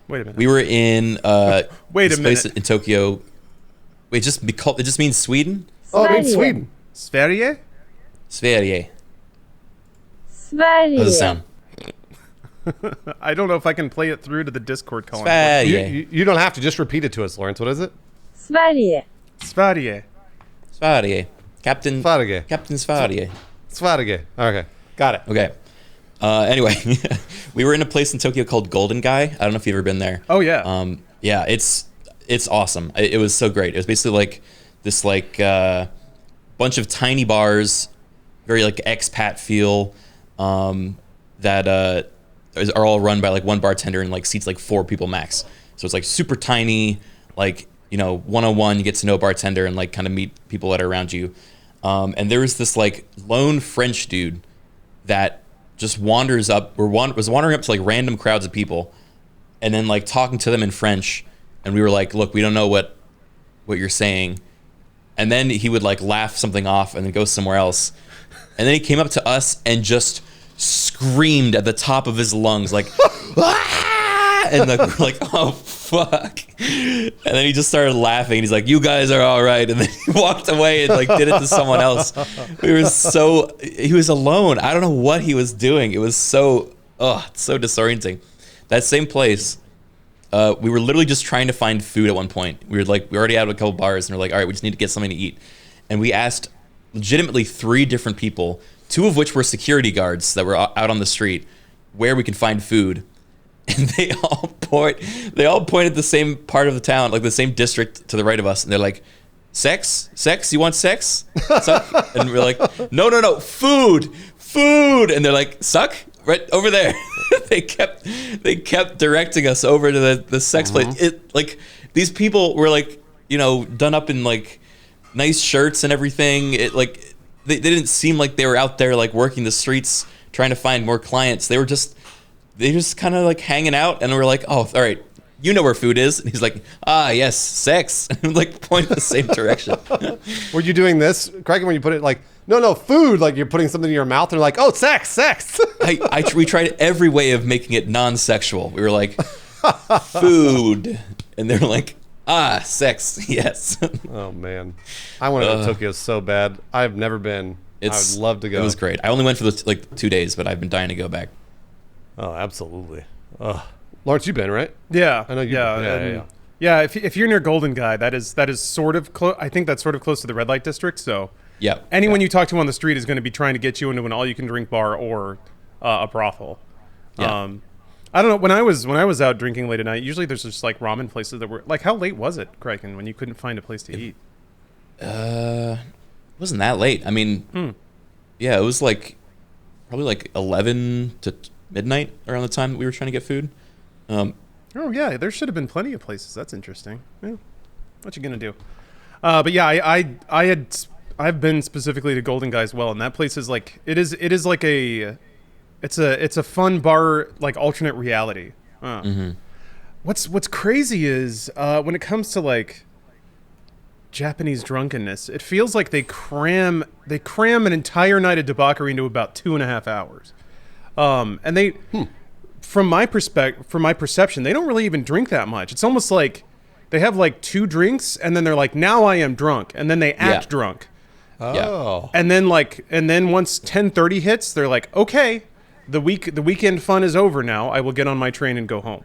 Speaker 3: Wait a minute.
Speaker 2: We were in
Speaker 3: wait a
Speaker 2: place
Speaker 3: minute
Speaker 2: in Tokyo. Wait, it just means Sweden.
Speaker 1: Oh, it means Sweden.
Speaker 3: Sverige.
Speaker 2: Sverige. How does it sound?
Speaker 3: I don't know if I can play it through to the Discord column.
Speaker 1: You don't have to. Just repeat it to us, Lawrence. What is it?
Speaker 4: Sverige.
Speaker 3: Sverige.
Speaker 2: Sverige. Captain
Speaker 1: Sverige.
Speaker 2: Captain Sverige.
Speaker 1: Sverige. Okay. Got it.
Speaker 2: Okay. Anyway, we were in a place in Tokyo called Golden Guy. I don't know if you've ever been there.
Speaker 3: Oh, yeah.
Speaker 2: Yeah, it's awesome. It was so great. It was basically like this bunch of tiny bars, very like expat feel, that are all run by like one bartender and like seats like 4 people max. So it's like super tiny, like, you know, one-on-one, you get to know a bartender and like kind of meet people that are around you. And there was this like lone French dude that just was wandering up to like random crowds of people and then like talking to them in French. And we were like, look, we don't know what you're saying. And then he would like laugh something off and then go somewhere else. And then he came up to us and just screamed at the top of his lungs like, ah! And like, we're like, oh fuck. And then he just started laughing. He's like, you guys are all right. And then he walked away and like did it to someone else. He was alone. I don't know what he was doing. It was so disorienting. That same place, we were literally just trying to find food at one point. We already had a couple bars and we're like, all right, we just need to get something to eat. And we asked legitimately 3 different people, 2 of which were security guards that were out on the street, where we could find food. And they all point at the same part of the town, like the same district to the right of us, and they're like, sex, you want sex? Suck? And we're like, no, food, and they're like, suck, right over there. they kept directing us over to the sex place. It like these people were like, you know, done up in like nice shirts and everything. It like they didn't seem like they were out there like working the streets trying to find more clients. They just kind of like hanging out, and we're like, oh, all right, you know where food is. And he's like, ah, yes, sex. And like point in the same direction.
Speaker 1: Were you doing this, Craig, when you put it like, no, food, like you're putting something in your mouth and you're like, oh, sex.
Speaker 2: We tried every way of making it non-sexual. We were like, food. And they're like, ah, sex, yes.
Speaker 1: Oh, man. I want to go to Tokyo so bad. I've never been. I would love to go.
Speaker 2: It was great. I only went for like 2 days, but I've been dying to go back.
Speaker 1: Oh, absolutely. Ugh. Lawrence, you've been, right?
Speaker 3: Yeah,
Speaker 1: I know you.
Speaker 3: Yeah. If you're near Golden Guy, that is sort of close. I think that's sort of close to the red light district. So
Speaker 2: Yeah.
Speaker 3: anyone you talk to on the street is going to be trying to get you into an all-you-can-drink bar or a brothel.
Speaker 2: Yeah.
Speaker 3: I don't know. When I was out drinking late at night, usually there's just like ramen places that were like. How late was it, Kraken, when you couldn't find a place to eat?
Speaker 2: It wasn't that late. I mean, yeah, it was like probably like 11 to midnight around the time that we were trying to get food.
Speaker 3: Oh yeah, there should have been plenty of places. That's interesting. Yeah. What you gonna do? But yeah, I've been specifically to Golden Guy as well, and that place is like it is like it's a fun bar, like alternate reality. What's crazy is when it comes to like Japanese drunkenness, it feels like they cram an entire night of debauchery into about 2.5 hours. And they, from my perception, they don't really even drink that much. It's almost like they have like 2 drinks and then they're like, now I am drunk, and then they act drunk.
Speaker 1: Oh.
Speaker 3: And then once 10:30 hits, they're like, okay, the weekend fun is over now. I will get on my train and go home.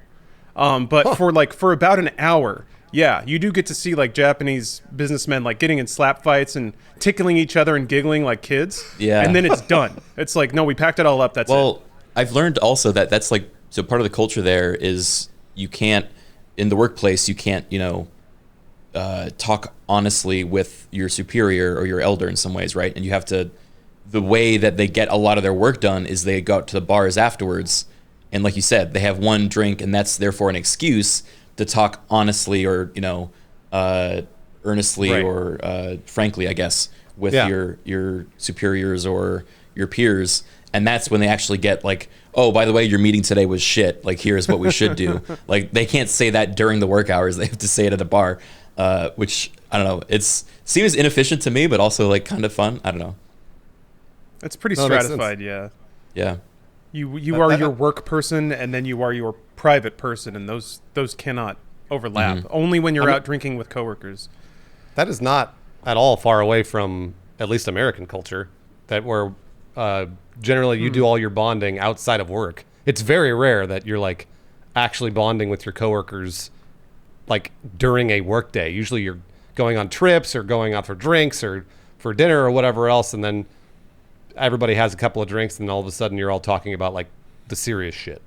Speaker 3: But for about an hour, yeah, you do get to see like Japanese businessmen like getting in slap fights and tickling each other and giggling like kids.
Speaker 2: Yeah.
Speaker 3: And then it's done. It's like, no, we packed it all up. That's it.
Speaker 2: Well, I've learned also that that's like, so part of the culture there is you can't, in the workplace, you can't, talk honestly with your superior or your elder in some ways, right? And you have to, the way that they get a lot of their work done is they go out to the bars afterwards. And like you said, they have one drink and that's therefore an excuse to talk honestly or, earnestly
Speaker 3: Right.
Speaker 2: or frankly, I guess, with
Speaker 1: Yeah.
Speaker 2: your superiors or your peers. And that's when they actually get like, oh, by the way, your meeting today was shit. Like, here's what we should do. Like, they can't say that during the work hours. They have to say it at a bar, which, I don't know. Seems inefficient to me, but also like kind of fun. I don't know.
Speaker 3: It's pretty
Speaker 1: No, that makes
Speaker 3: stratified, yeah.
Speaker 2: Yeah.
Speaker 3: You are your work person, and then you are your private person, and those cannot overlap. Only when you're out drinking with coworkers.
Speaker 1: That is not at all far away from at least American culture, that where generally you do all your bonding outside of work. It's very rare that you're like actually bonding with your coworkers like during a work day. Usually you're going on trips or going out for drinks or for dinner or whatever else, and then everybody has a couple of drinks and all of a sudden you're all talking about like the serious shit.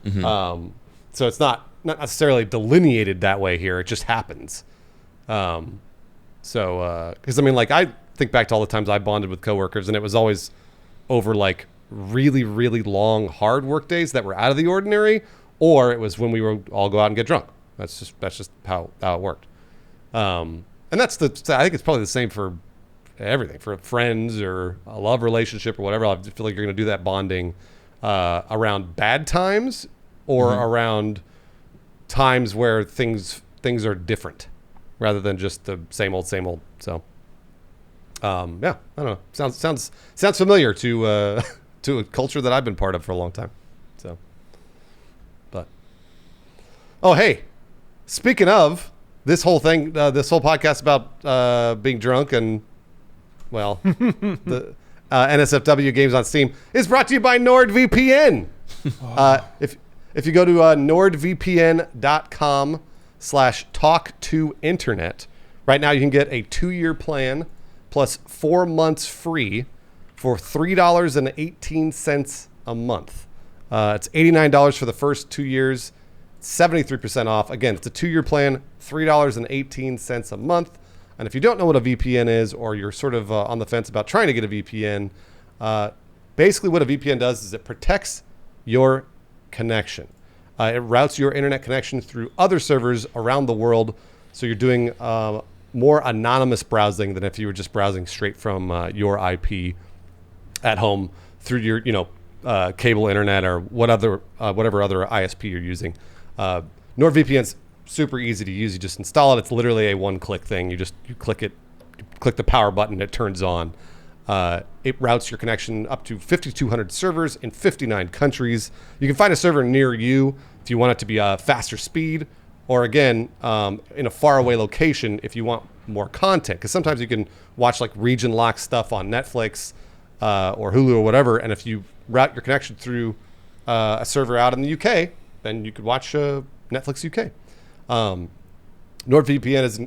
Speaker 1: So it's not necessarily delineated that way here. It just happens. Because I mean, like, I think back to all the times I bonded with coworkers, and it was always over like really, really long, hard work days that were out of the ordinary, or it was when we would all go out and get drunk. That's just how it worked. And I think it's probably the same for everything, for friends or a love relationship or whatever. I feel like you're going to do that bonding around bad times or around times where things are different rather than just the same old. So, yeah, I don't know. Sounds familiar to to a culture that I've been part of for a long time. So, but oh, hey, speaking of this whole thing, this whole podcast about being drunk and well, the NSFW games on Steam is brought to you by NordVPN. If you go to nordvpn.com/talk2internet, right now you can get a 2-year plan plus 4 months free for $3.18 a month. It's $89 for the first 2 years, 73% off. Again, it's a 2-year plan, $3.18 a month. And if you don't know what a VPN is, or you're sort of on the fence about trying to get a VPN, basically what a VPN does is it protects your connection. It routes your internet connection through other servers around the world, so you're doing more anonymous browsing than if you were just browsing straight from your IP at home through your cable internet or whatever other ISP you're using. NordVPN's super easy to use. You just install it. It's literally a one-click thing. You click it, you click the power button, it turns on. It routes your connection up to 5,200 servers in 59 countries. You can find a server near you if you want it to be a faster speed, or again, in a faraway location if you want more content. Because sometimes you can watch like region-locked stuff on Netflix or Hulu or whatever, and if you route your connection through a server out in the UK, then you could watch Netflix UK. NordVPN is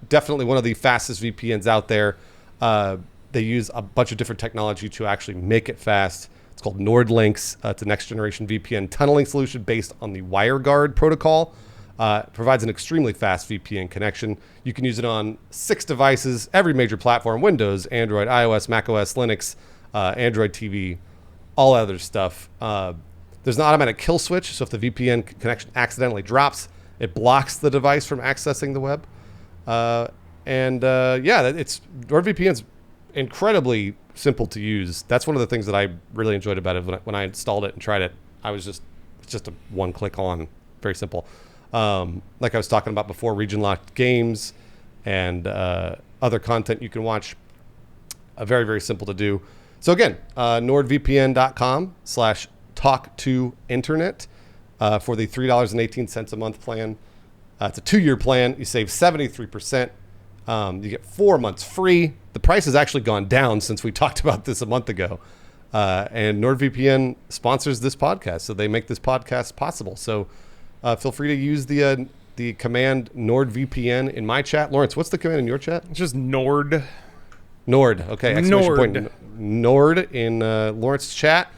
Speaker 1: definitely one of the fastest VPNs out there. They use a bunch of different technology to actually make it fast. It's called NordLynx. It's a next generation VPN tunneling solution based on the WireGuard protocol. Provides an extremely fast VPN connection. You can use it on 6 devices, every major platform: Windows, Android, iOS, macOS, Linux, Android TV, all other stuff. There's an automatic kill switch, so if the VPN connection accidentally drops, it blocks the device from accessing the web. It's NordVPN's incredibly simple to use. That's one of the things that I really enjoyed about it when I installed it and tried it. It's just a one click on, very simple. Like I was talking about before, region locked games and other content you can watch. Very, very simple to do. So again, nordvpn.com/talk2internet for the $3.18 a month plan. It's a 2-year plan. You save 73%. You get 4 months free. The price has actually gone down since we talked about this a month ago. And NordVPN sponsors this podcast, so they make this podcast possible. So feel free to use the command NordVPN in my chat. Lawrence, what's the command in your chat?
Speaker 3: It's just Nord.
Speaker 1: Nord. Okay. Exclamation point. Nord in Lawrence's chat.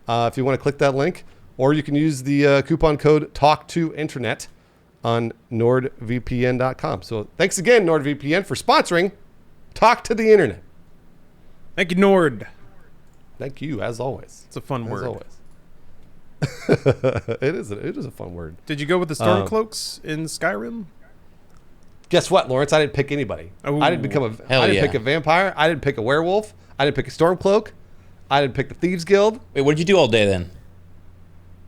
Speaker 1: If you want to click that link, or you can use the coupon code TALK2INTERNET on NordVPN.com. So thanks again, NordVPN, for sponsoring Talk to the Internet.
Speaker 3: Thank you, Nord.
Speaker 1: Thank you, as always.
Speaker 3: It's a fun word.
Speaker 1: As always. It is a fun word.
Speaker 3: Did you go with the Stormcloaks in Skyrim?
Speaker 1: Guess what, Lawrence? I didn't pick anybody.
Speaker 3: Ooh.
Speaker 1: I didn't pick a vampire. I didn't pick a werewolf. I didn't pick a Stormcloak. I didn't pick the Thieves Guild.
Speaker 2: Wait, what did you do all day then?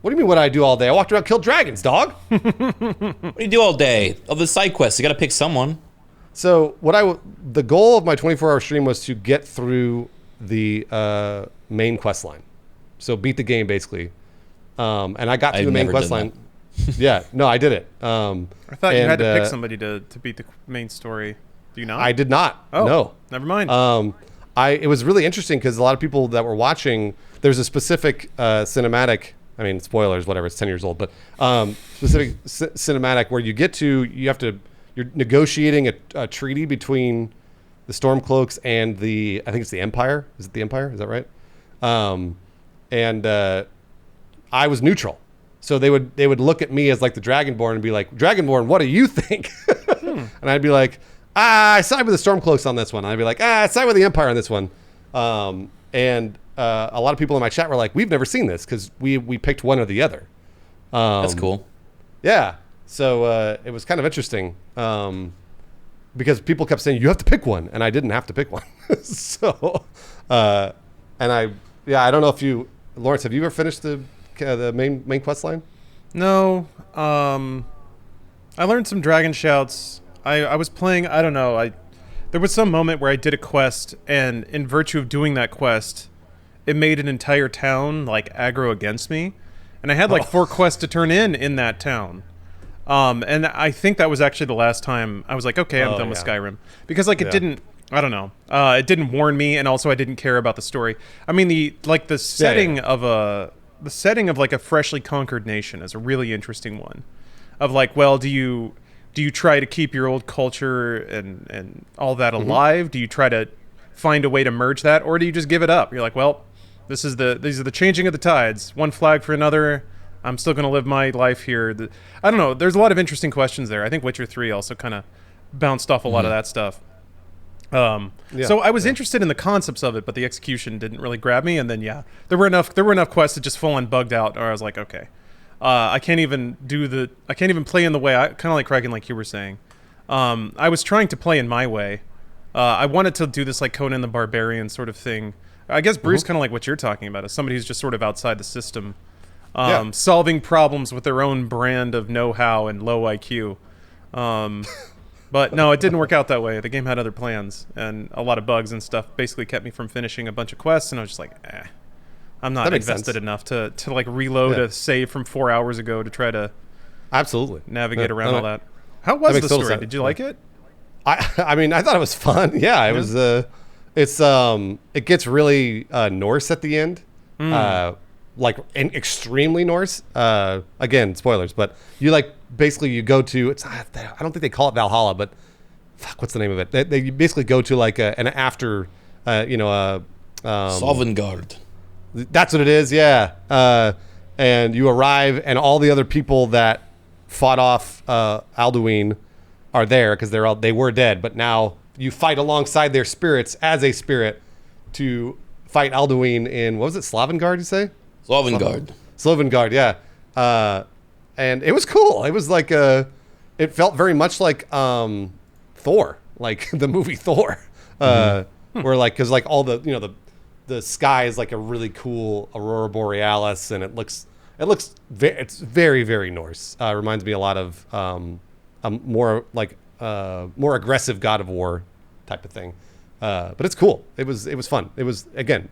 Speaker 1: What do you mean what I do all day? I walked around, killed dragons, dog.
Speaker 2: What do you do all day? All the side quests. You got to pick someone.
Speaker 1: So the goal of my 24-hour stream was to get through the main quest line. So beat the game, basically. And I got through the main quest line. Yeah, no, I did it.
Speaker 3: I thought you had to pick somebody to beat the main story. Do you not?
Speaker 1: I did not.
Speaker 3: Oh,
Speaker 1: no.
Speaker 3: Never mind.
Speaker 1: It was really interesting because a lot of people that were watching, there's a specific cinematic. I mean, spoilers, whatever. It's 10 years old, but specific cinematic where you're negotiating a treaty between the Stormcloaks and I think it's the Empire. Is it the Empire? Is that right? I was neutral. So they would look at me as like the Dragonborn and be like, Dragonborn, what do you think? And I'd be like, I side with the Stormcloaks on this one. And I'd be like, I side with the Empire on this one. A lot of people in my chat were like, we've never seen this because we picked one or the other.
Speaker 2: That's cool.
Speaker 1: Yeah. So it was kind of interesting because people kept saying, you have to pick one. And I didn't have to pick one. I don't know if Lawrence, have you ever finished the main quest line?
Speaker 3: No. I learned some dragon shouts. I was playing, I don't know, there was some moment where I did a quest, and in virtue of doing that quest, it made an entire town like aggro against me, and I had like 4 quests to turn in that town. And I think that was actually the last time I was like, okay, I'm done with Skyrim, because like it didn't, I don't know, it didn't warn me, and also I didn't care about the story. I mean, the setting of like a freshly conquered nation is a really interesting one. Of like, well, do you try to keep your old culture and all that alive? Do you try to find a way to merge that, or do you just give it up? You're like, well, these are the changing of the tides. One flag for another. I'm still going to live my life here. I don't know. There's a lot of interesting questions there. I think Witcher 3 also kind of bounced off a lot of that stuff. So I was interested in the concepts of it, but the execution didn't really grab me. And then there were enough quests that just full on bugged out, or I was like, okay. I can't even play in the way kind of like Kraken, like you were saying. I was trying to play in my way. I wanted to do this like Conan the Barbarian sort of thing. I guess Bruce, kind of like what you're talking about, is somebody who's just sort of outside the system, solving problems with their own brand of know-how and low IQ. But no, it didn't work out that way. The game had other plans, and a lot of bugs and stuff basically kept me from finishing a bunch of quests, and I was just like, I'm not invested enough to like reload a save from 4 hours ago to try to navigate around all that. How was the story? Did you like it?
Speaker 1: I mean, I thought it was fun. Yeah, it was. It gets really Norse at the end, like extremely Norse. Again, spoilers, but you like basically you go to I don't think they call it Valhalla, but fuck, what's the name of it? They basically go to like an after,
Speaker 2: Sovngarde.
Speaker 1: That's what it is, yeah. And you arrive, and all the other people that fought off Alduin are there because they were dead, but now you fight alongside their spirits as a spirit to fight Alduin in, what was it, Sovngarde, you say? Sovngarde, yeah. And it was cool. It was like it felt very much like Thor, like the movie Thor, where like, because like all the the sky is like a really cool aurora borealis, and it's very, very Norse. Reminds me a lot of a more aggressive God of War type of thing. But it's cool. It was fun. It was, again,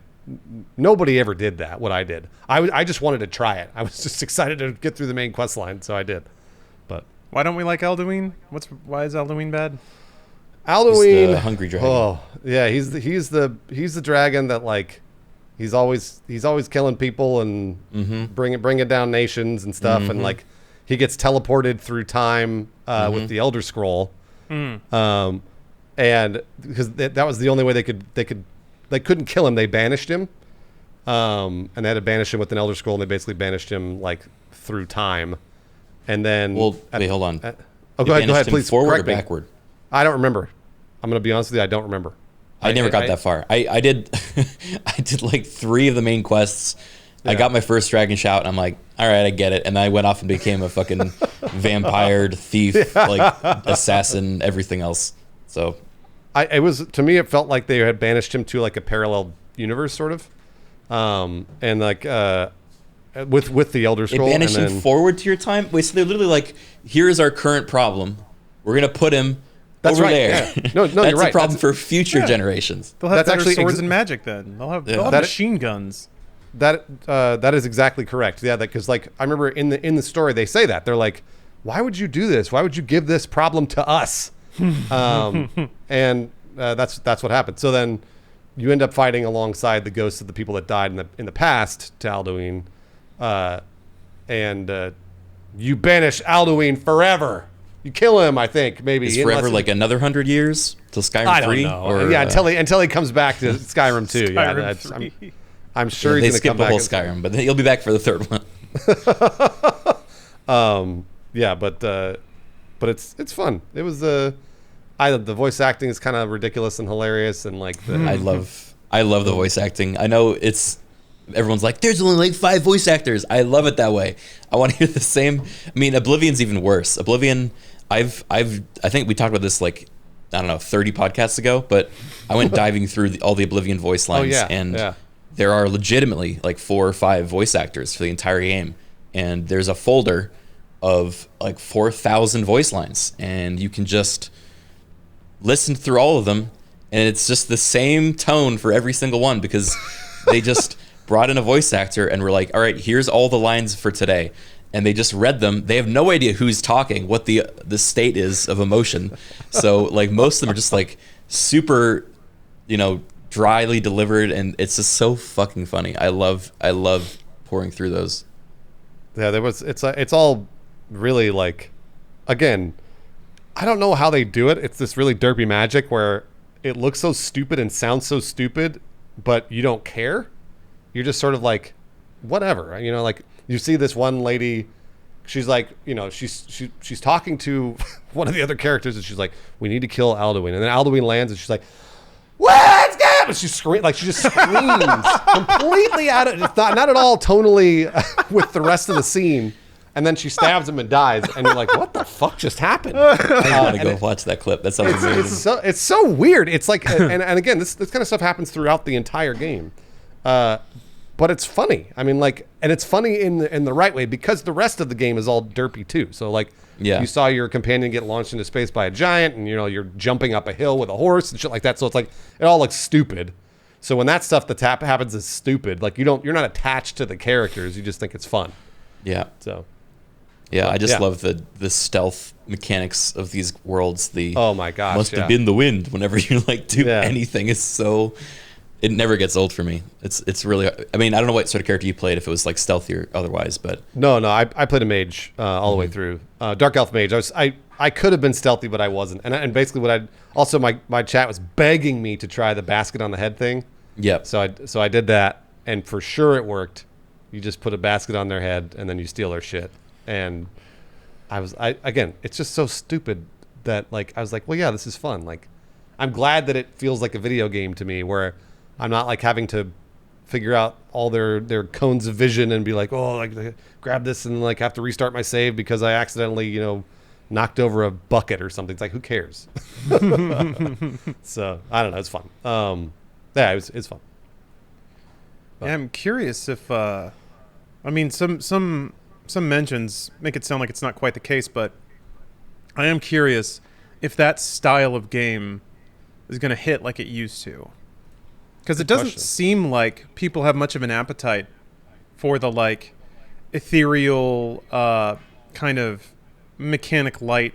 Speaker 1: nobody ever did that, what I did. I just wanted to try it. I was just excited to get through the main quest line, so I did. But
Speaker 3: why don't we like Alduin? Why is Alduin bad?
Speaker 1: Alduin,
Speaker 2: he's the hungry dragon.
Speaker 1: Oh yeah, he's the dragon that like he's always killing people and bringing down nations and stuff, and like he gets teleported through time with the Elder Scroll, and because that was the only way they couldn't kill him. They banished him, and they had to banish him with an Elder Scroll, and they basically banished him like through time, and then
Speaker 2: wait, hold on.
Speaker 1: Go ahead, please.
Speaker 2: Forward or backward?
Speaker 1: I don't remember. I'm going to be honest with you. I don't remember.
Speaker 2: I never got that far. I did I did like 3 of the main quests. Yeah. I got my first dragon shout, and I'm like, all right, I get it. And I went off and became a fucking vampire, thief, like assassin, everything else. So
Speaker 1: to me, it felt like they had banished him to like a parallel universe, sort of. And like with the Elder Scroll.
Speaker 2: They banished him forward to your time? Wait, so they're literally like, here's our current problem. We're going to put him over there.
Speaker 1: Yeah. No,
Speaker 2: that's
Speaker 1: you're right.
Speaker 2: a problem for future generations.
Speaker 3: They'll have better swords and magic then. They'll have machine guns.
Speaker 1: That is exactly correct. Yeah, because like I remember in the story they say that they're like, why would you do this? Why would you give this problem to us? And that's what happened. So then you end up fighting alongside the ghosts of the people that died in the past to Alduin, and you banish Alduin forever. You kill him, I think, maybe.
Speaker 2: It's forever, like another 100 years till Skyrim 3?
Speaker 1: I don't know.
Speaker 2: Or,
Speaker 1: yeah, until he comes back to Skyrim 2.
Speaker 3: Skyrim 3.
Speaker 1: I'm sure he's going to come back.
Speaker 2: They skip the whole Skyrim, but he'll be back for the 3rd
Speaker 1: one. Yeah, but it's fun. It was the voice acting is kind of ridiculous and hilarious, and like
Speaker 2: I love the voice acting. I know everyone's like, there's only like 5 voice actors. I love it that way. I want to hear the same. I mean, Oblivion's even worse. Oblivion, I think we talked about this like, I don't know, 30 podcasts ago, but I went diving through all the Oblivion voice lines, there are legitimately like 4 or 5 voice actors for the entire game, and there's a folder of like 4,000 voice lines, and you can just listen through all of them, and it's just the same tone for every single one, because they just brought in a voice actor and were like, all right, here's all the lines for today, and they just read them. They have no idea who's talking, what the state is of emotion, so like most of them are just like super, dryly delivered, and it's just so fucking funny. I love pouring through those.
Speaker 1: Yeah, it's all really like, again, I don't know how they do it. It's this really derpy magic where it looks so stupid and sounds so stupid, but you don't care. You're just sort of like, whatever. Like you see this one lady, she's like, she's talking to one of the other characters, and she's like, we need to kill Alduin. And then Alduin lands, and she's like, let's go! And she screams, like she just screams completely out of, not at all tonally with the rest of the scene. And then she stabs him and dies, and you're like, what the fuck just happened?
Speaker 2: I want to go watch that clip. That sounds amazing.
Speaker 1: It's so weird. It's like, and again, this kind of stuff happens throughout the entire game. But it's funny. I mean, like, and it's funny in the right way, because the rest of the game is all derpy too. So like, you saw your companion get launched into space by a giant, and you're jumping up a hill with a horse and shit like that. So it's like, it all looks stupid. So when that stuff happens is stupid, like you're not attached to the characters. You just think it's fun.
Speaker 2: Yeah.
Speaker 1: So.
Speaker 2: Yeah, I just love the stealth mechanics of these worlds.
Speaker 1: Oh my gosh,
Speaker 2: must have been the wind whenever you like do anything is so. it never gets old for me. It's really. I mean, I don't know what sort of character you played, if it was like stealthy or otherwise, but
Speaker 1: No, I played a mage all the way through. Dark elf mage. I could have been stealthy, but I wasn't. And basically, my chat was begging me to try the basket on the head thing.
Speaker 2: yep.
Speaker 1: So I did that, and for sure it worked. You just put a basket on their head, and then you steal their shit. And again, it's just so stupid that like I was like, well, yeah, this is fun. Like, I'm glad that it feels like a video game to me, where I'm not like having to figure out all their cones of vision and be like, oh, like grab this and like have to restart my save because I accidentally knocked over a bucket or something. It's like, who cares? So I don't know. It's fun. Yeah, it's fun. But.
Speaker 3: Yeah, I'm curious if I mean some mentions make it sound like it's not quite the case, but I am curious if that style of game is going to hit like it used to. Because it doesn't seem like people have much of an appetite for the like ethereal kind of mechanic light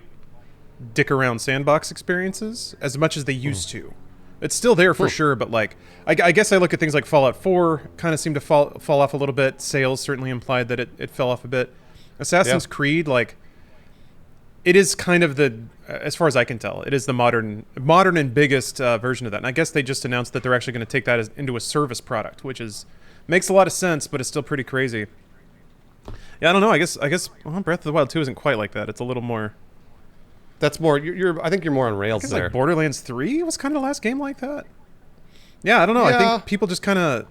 Speaker 3: dick around sandbox experiences as much as they used to. It's still there for sure, but like I guess I look at things like Fallout 4 kind of seemed to fall off a little bit. Sales certainly implied that it fell off a bit. Assassin's Creed, like, it is kind of as far as I can tell, it is the modern and biggest version of that. And I guess they just announced that they're actually going to take that into a service product, which makes a lot of sense, but it's still pretty crazy. Yeah, I don't know. I guess Breath of the Wild 2 isn't quite like that. It's a little more.
Speaker 1: That's more. I think you're more on rails there.
Speaker 3: Like Borderlands 3 was kind of the last game like that. Yeah, I don't know.
Speaker 1: Yeah.
Speaker 3: I think people just kind of.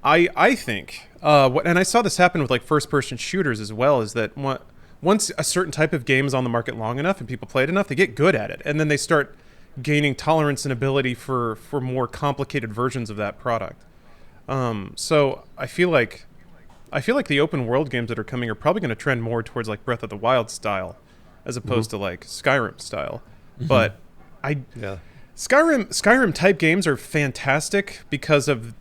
Speaker 3: I think and I saw this happen with like first-person shooters as well. Is that once a certain type of game is on the market long enough and people play it enough, they get good at it, and then they start gaining tolerance and ability for more complicated versions of that product. So I feel like the open world games that are coming are probably going to trend more towards like Breath of the Wild style, as opposed to like Skyrim style. But Skyrim type games are fantastic because of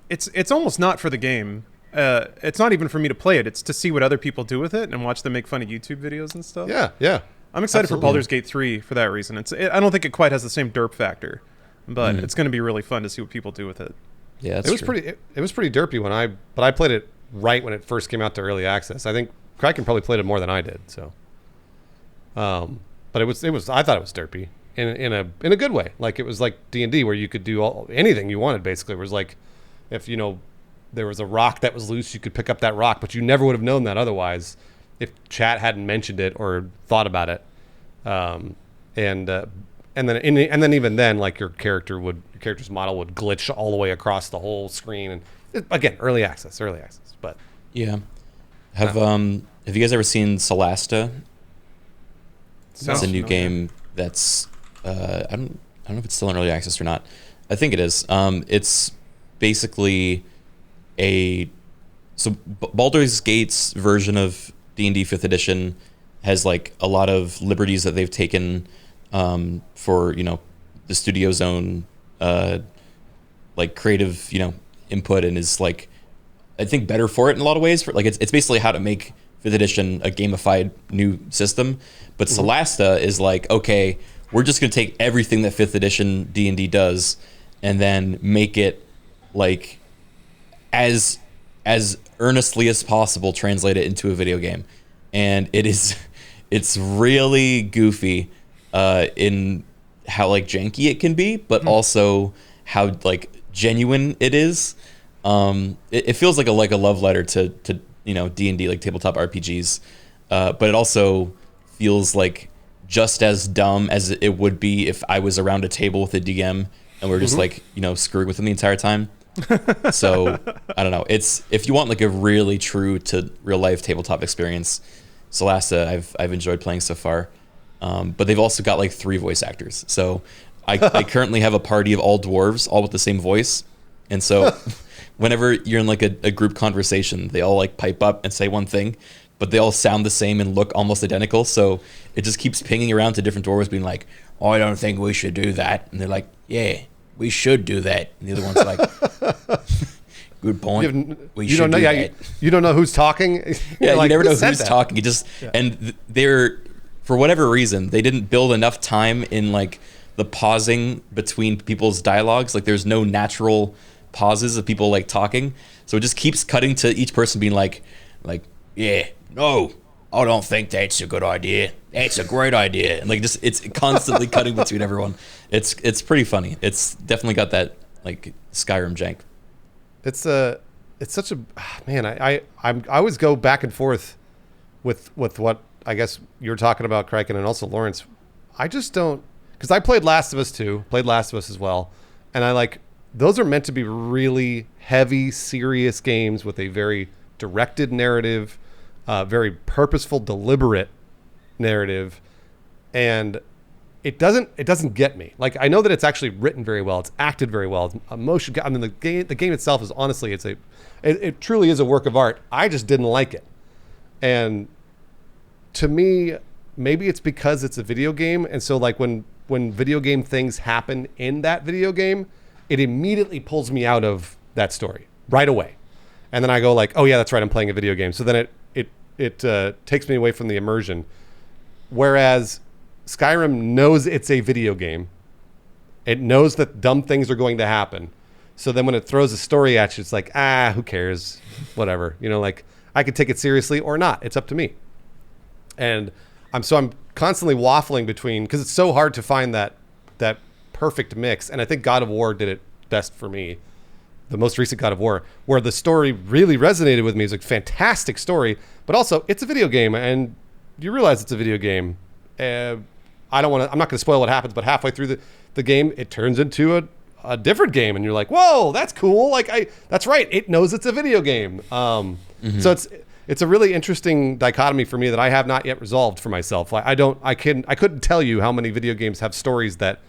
Speaker 3: it's almost not for the game. It's not even for me to play it. It's to see what other people do with it and watch them make fun of YouTube videos and stuff.
Speaker 1: Yeah.
Speaker 3: I'm excited for Baldur's Gate 3 for that reason. I don't think it quite has the same derp factor, but it's going to be really fun to see what people do with it.
Speaker 2: Yeah,
Speaker 1: it was pretty. It was pretty derpy but I played it right when it first came out to early access. I think Kraken probably played it more than I did. So, but it was. I thought it was derpy in a good way. Like it was like D&D where you could do anything you wanted. Basically, it was like if there was a rock that was loose, you could pick up that rock, but you never would have known that otherwise if chat hadn't mentioned it or thought about it. And then even then, like your character's model would glitch all the way across the whole screen. And again, early access. But
Speaker 2: yeah, have you guys ever seen Solasta? It's a new game that's I don't know if it's still in early access or not. I think it is. It's basically Baldur's Gate's version of D&D 5th edition has like a lot of liberties that they've taken for the studio's own like creative input, and is like I think better for it in a lot of ways. For like it's basically how to make 5th edition a gamified new system. But Solasta is like, okay, we're just gonna take everything that 5th edition D&D does and then make it like as earnestly as possible translate it into a video game. And it's really goofy in how like janky it can be, but also how like genuine it is. It feels like a love letter to D&D, like tabletop RPGs, but it also feels like just as dumb as it would be if I was around a table with a DM and we're just like screwing with them the entire time. So I don't know. It's if you want like a really true to real life tabletop experience, Solasta I've enjoyed playing so far. But they've also got like 3 voice actors. So I currently have a party of all dwarves, all with the same voice. And so whenever you're in like a group conversation, they all like pipe up and say one thing, but they all sound the same and look almost identical. So it just keeps pinging around to different dwarves being like, oh, I don't think we should do that. And they're like, yeah, we should do that. And the other one's like, good point. You
Speaker 1: don't know who's talking.
Speaker 2: Yeah,
Speaker 1: like,
Speaker 2: you never know who's talking. And they're, for whatever reason, they didn't build enough time in like the pausing between people's dialogues. Like there's no natural pauses of people like talking, so it just keeps cutting to each person being like, yeah, no, I don't think that's a good idea. That's a great idea. And like just it's constantly cutting between everyone. It's pretty funny. It's definitely got that like Skyrim jank.
Speaker 1: It's such a man. I always go back and forth with what I guess you're talking about, Kraken, and also Lawrence. I just don't, because I played Last of Us 2, played Last of Us as well, and I like those are meant to be really heavy, serious games with a very directed narrative, very purposeful, deliberate narrative, and it doesn't get me. Like I know that it's actually written very well, it's acted very well, it's emotion. I mean, the game itself is honestly, it truly is a work of art. I just didn't like it, and to me, maybe it's because it's a video game, and so like when video game things happen in that video game, it immediately pulls me out of that story right away, and then I go like, oh yeah, that's right, I'm playing a video game. So then it takes me away from the immersion. Whereas Skyrim knows it's a video game. It knows that dumb things are going to happen. So then when it throws a story at you, it's like, who cares? Whatever. You know, like I could take it seriously or not. It's up to me. And I'm constantly waffling between, because it's so hard to find that perfect mix. And I think God of War did it best for me. The most recent God of War, where the story really resonated with me. It's a fantastic story, but also it's a video game, and you realize it's a video game. I'm not going to spoil what happens, but halfway through the game, it turns into a different game, and you're like, whoa, that's cool. Like that's right. It knows it's a video game. So it's a really interesting dichotomy for me that I have not yet resolved for myself. I couldn't tell you how many video games have stories that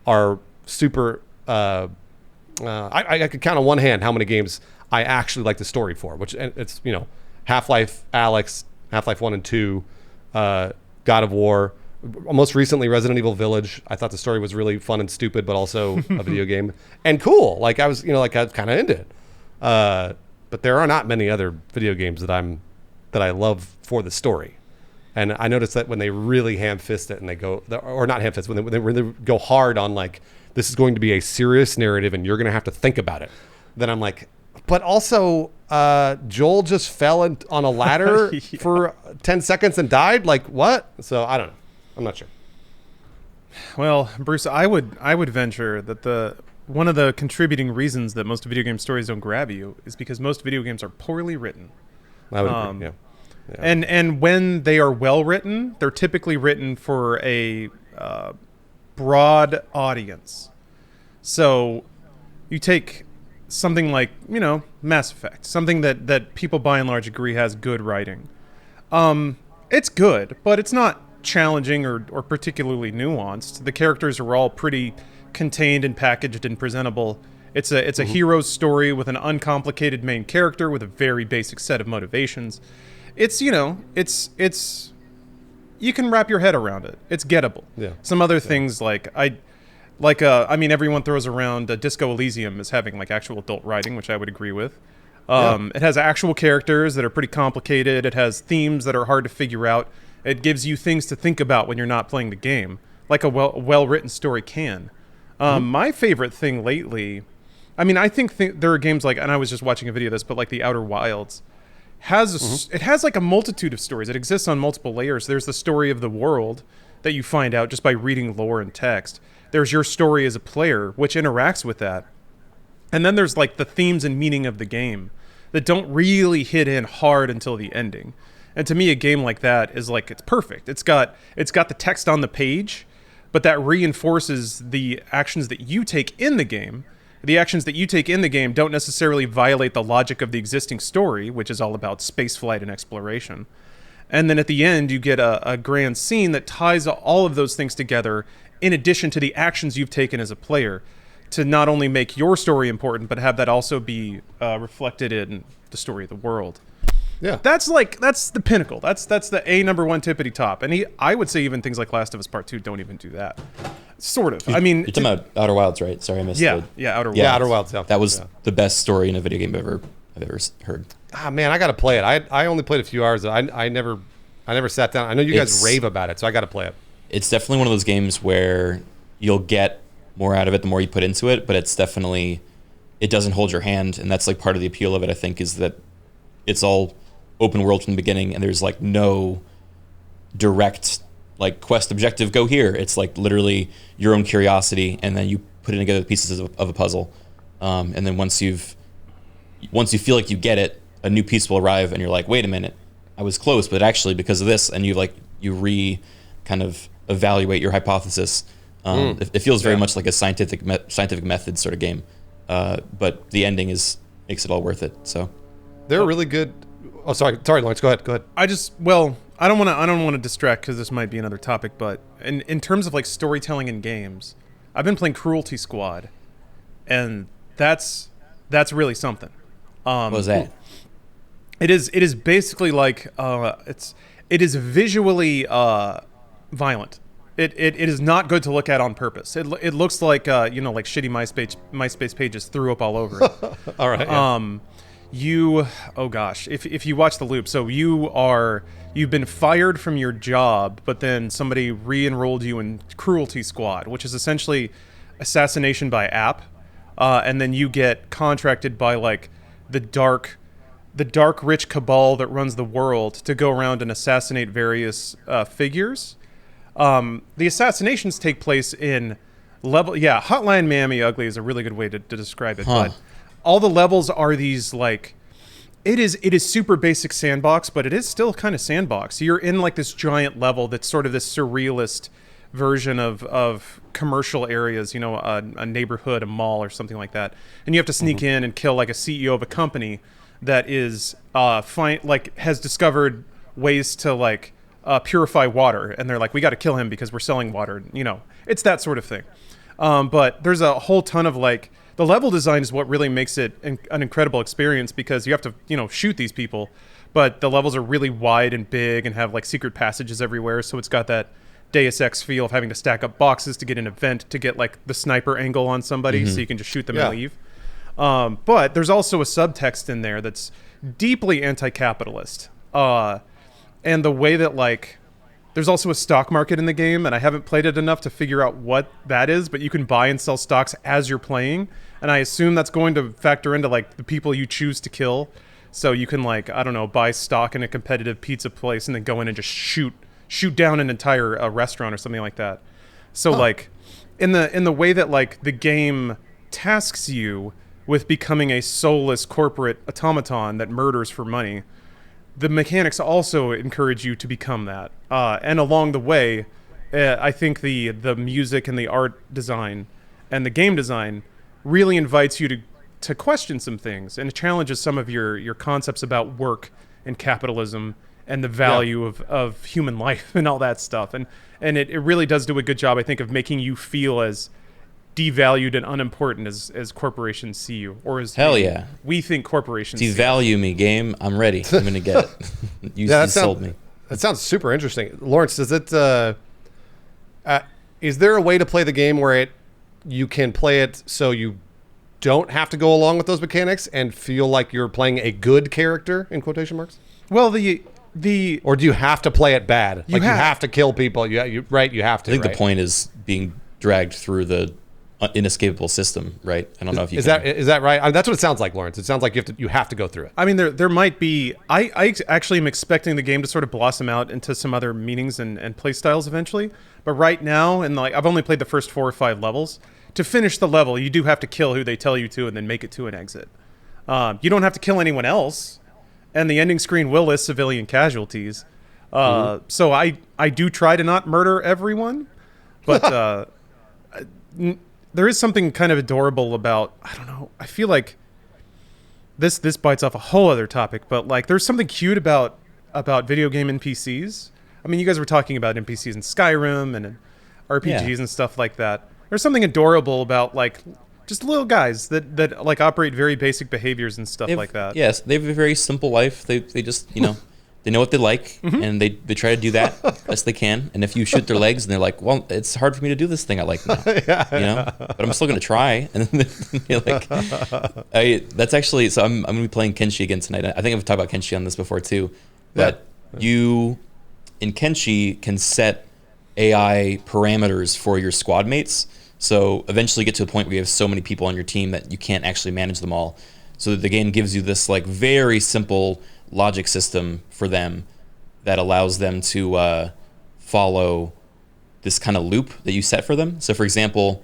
Speaker 1: are super. I could count on one hand how many games I actually like the story for, which it's, you know, Half-Life Alyx, Half-Life 1 and 2, God of War, most recently Resident Evil Village. I thought the story was really fun and stupid, but also a video game and cool. Like I was, you know, like I was kind of into it. But there are not many other video games that I love for the story. And I noticed that when they really ham-fist it and they go, or not ham-fist, when they really go hard on like, this is going to be a serious narrative and you're going to have to think about it, then I'm like, but also Joel just fell on a ladder for 10 seconds and died. Like what? So I don't know. I'm not sure.
Speaker 3: Well, Bruce, I would venture that one of the contributing reasons that most video game stories don't grab you is because most video games are poorly written.
Speaker 1: I would agree. Yeah.
Speaker 3: And when they are well written, they're typically written for a broad audience. So you take something like, you know, Mass Effect, something that people by and large agree has good writing. It's good, but it's not challenging or particularly nuanced. The characters are all pretty contained and packaged and presentable. It's a hero's story with an uncomplicated main character with a very basic set of motivations. It's, you know, it's you can wrap your head around it. It's gettable.
Speaker 1: Yeah.
Speaker 3: Some other things I mean, everyone throws around Disco Elysium as having like actual adult writing, which I would agree with. It has actual characters that are pretty complicated. It has themes that are hard to figure out. It gives you things to think about when you're not playing the game, like a well-written story can. My favorite thing lately, I mean, I think there are games like, and I was just watching a video of this, but like the Outer Wilds it has like a multitude of stories. It exists on multiple layers. There's the story of the world that you find out just by reading lore and text. There's your story as a player, which interacts with that. And then there's like the themes and meaning of the game that don't really hit in hard until the ending. And to me, a game like that is like, it's perfect. It's got the text on the page, but that reinforces the actions that you take in the game. The actions that you take in the game don't necessarily violate the logic of the existing story, which is all about spaceflight and exploration. And then at the end, you get a grand scene that ties all of those things together in addition to the actions you've taken as a player to not only make your story important, but have that also be reflected in the story of the world.
Speaker 1: Yeah.
Speaker 3: That's the pinnacle. That's the number one tippity top. And I would say even things like Last of Us Part 2 don't even do that. Sort of. I mean,
Speaker 2: you're talking about Outer Wilds, right? Sorry, I missed
Speaker 3: Outer Wilds.
Speaker 1: Yeah, Outer Wilds. Yeah.
Speaker 2: That was the best story in a video game I've ever heard.
Speaker 1: Man, I got to play it. I only played a few hours. I never sat down. I know you guys rave about it, so I got to play it.
Speaker 2: It's definitely one of those games where you'll get more out of it the more you put into it, but it's definitely, it doesn't hold your hand, and that's like part of the appeal of it, I think, is that it's all open world from the beginning, and there's like no direct like quest objective, go here. It's like literally your own curiosity, and then you put it together the pieces of a puzzle, and then once you feel like you get it, a new piece will arrive, and you're like, wait a minute, I was close, but actually because of this, and you kind of evaluate your hypothesis. It feels very much like a scientific method sort of game, but the ending makes it all worth it. So
Speaker 1: they're really good. Oh, sorry, Lawrence. Go ahead.
Speaker 3: I don't want to distract because this might be another topic, but in terms of like storytelling in games, I've been playing Cruelty Squad, and that's really something.
Speaker 2: What was that?
Speaker 3: It is basically like it is visually violent. It is not good to look at on purpose. It looks like like shitty MySpace pages threw up all over it.
Speaker 1: All right.
Speaker 3: Yeah. Oh gosh, if you watch the loop, so you've been fired from your job, but then somebody re-enrolled you in Cruelty Squad, which is essentially assassination by app, and then you get contracted by like the dark rich cabal that runs the world to go around and assassinate various figures. The assassinations take place in Hotline Miami Ugly is a really good way to describe it. But all the levels are these like, it is super basic sandbox, but it is still kind of sandbox. You're in like this giant level that's sort of this surrealist version of commercial areas, a neighborhood, a mall or something like that. And you have to sneak in and kill like a CEO of a company that is has discovered ways to like purify water, and they're like, we got to kill him because we're selling water. It's that sort of thing. But there's a whole ton of like, the level design is what really makes it an incredible experience, because you have to shoot these people, but the levels are really wide and big and have like secret passages everywhere. So it's got that Deus Ex feel of having to stack up boxes to get an event, to get like the sniper angle on somebody, so you can just shoot them and leave. But there's also a subtext in there that's deeply anti-capitalist. And the way that like, there's also a stock market in the game, and I haven't played it enough to figure out what that is, but you can buy and sell stocks as you're playing. And I assume that's going to factor into like the people you choose to kill. So you can like, I don't know, buy stock in a competitive pizza place and then go in and just shoot down an entire restaurant or something like that. So like in the way that like the game tasks you with becoming a soulless corporate automaton that murders for money, the mechanics also encourage you to become that. And along the way, I think the music and the art design and the game design really invites you to question some things, and it challenges some of your concepts about work and capitalism and the value of human life and all that stuff. And it really does do a good job, I think, of making you feel as devalued and unimportant as corporations see you, or as we think corporations
Speaker 2: devalue me. Game, I'm ready. I'm gonna get it. You sold me.
Speaker 1: That sounds super interesting. Lawrence, does it is there a way to play the game where you can play it so you don't have to go along with those mechanics and feel like you're playing a good character, in quotation marks?
Speaker 3: Well,
Speaker 1: or do you have to play it bad? You have to kill people. You have to.
Speaker 2: I think the point is being dragged through the inescapable system, right? I don't know if you
Speaker 1: is that right? I mean, that's what it sounds like, Lawrence. It sounds like you have to go through it.
Speaker 3: I mean, there might be. I actually am expecting the game to sort of blossom out into some other meanings and play styles eventually. But right now, and like I've only played the first 4 or 5 levels. To finish the level, you do have to kill who they tell you to, and then make it to an exit. You don't have to kill anyone else, and the ending screen will list civilian casualties. So I do try to not murder everyone, but there is something kind of adorable about, I don't know, I feel like this bites off a whole other topic, but like there's something cute about video game NPCs. I mean, you guys were talking about NPCs in Skyrim and in RPGs and stuff like that. There's something adorable about like just little guys that like operate very basic behaviors and stuff like that.
Speaker 2: Yes, they have a very simple life. They just, they know what they like, and they try to do that best they can. And if you shoot their legs and they're like, well, it's hard for me to do this thing I like now, but I'm still going to try. And then you're like, that's actually, so I'm going to be playing Kenshi again tonight. I think I've talked about Kenshi on this before too, but you in Kenshi can set AI parameters for your squad mates. So eventually get to a point where you have so many people on your team that you can't actually manage them all. So the game gives you this like very simple logic system for them that allows them to follow this kind of loop that you set for them. So for example,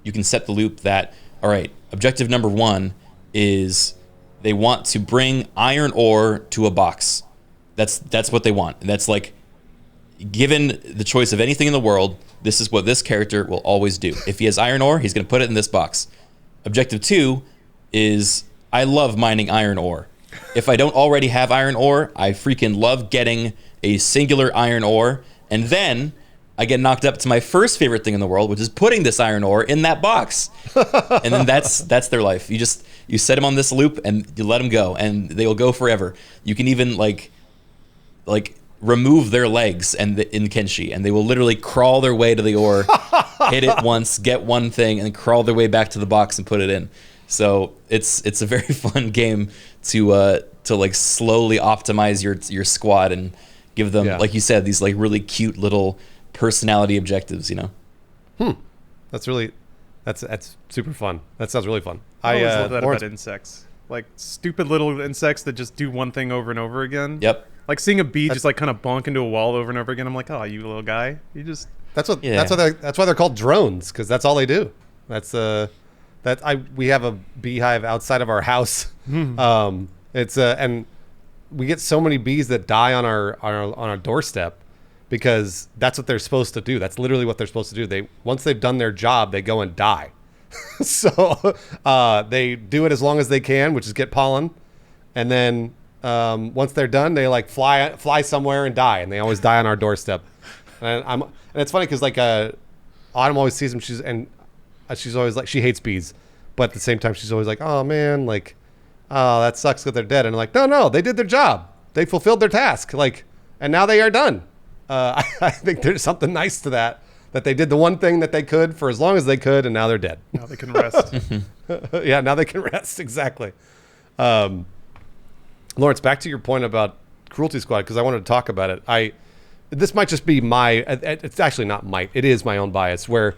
Speaker 2: you can set the loop that, all right, objective number 1 is they want to bring iron ore to a box. That's what they want. And that's like, given the choice of anything in the world, this is what this character will always do. If he has iron ore, he's going to put it in this box. Objective 2 is, I love mining iron ore. If I don't already have iron ore, I freaking love getting a singular iron ore. And then I get knocked up to my first favorite thing in the world, which is putting this iron ore in that box. And then that's their life. You set them on this loop and you let them go, and they will go forever. You can even like remove their legs in Kenshi, and they will literally crawl their way to the ore, hit it once, get one thing, and then crawl their way back to the box and put it in. So it's a very fun game to like slowly optimize your squad and give them, like you said, these like really cute little personality objectives,
Speaker 1: That's super fun. That sounds really fun.
Speaker 3: I always love that about insects. Like stupid little insects that just do one thing over and over again.
Speaker 2: Yep.
Speaker 3: Like seeing a bee just like kind of bonk into a wall over and over again. I'm like, oh, you little guy. You just.
Speaker 1: That's why they're called drones, because that's all they do. We have a beehive outside of our house. And we get so many bees that die on our doorstep, because that's what they're supposed to do. That's literally what they're supposed to do. Once they've done their job, they go and die. So they do it as long as they can, which is get pollen, and then once they're done, they like fly somewhere and die, and they always die on our doorstep. And it's funny because like Autumn always sees them. She's always like, she hates bees, but at the same time she's always like, oh man, like, oh, that sucks that they're dead. And I'm like, no, they did their job. They fulfilled their task. Like, and now they are done. I think there's something nice to that they did the one thing that they could for as long as they could, and now they're dead.
Speaker 3: Now they can rest.
Speaker 1: Yeah, now they can rest. Exactly. Lawrence, back to your point about Cruelty Squad, because I wanted to talk about it. This might just be it's actually not it is my own bias, where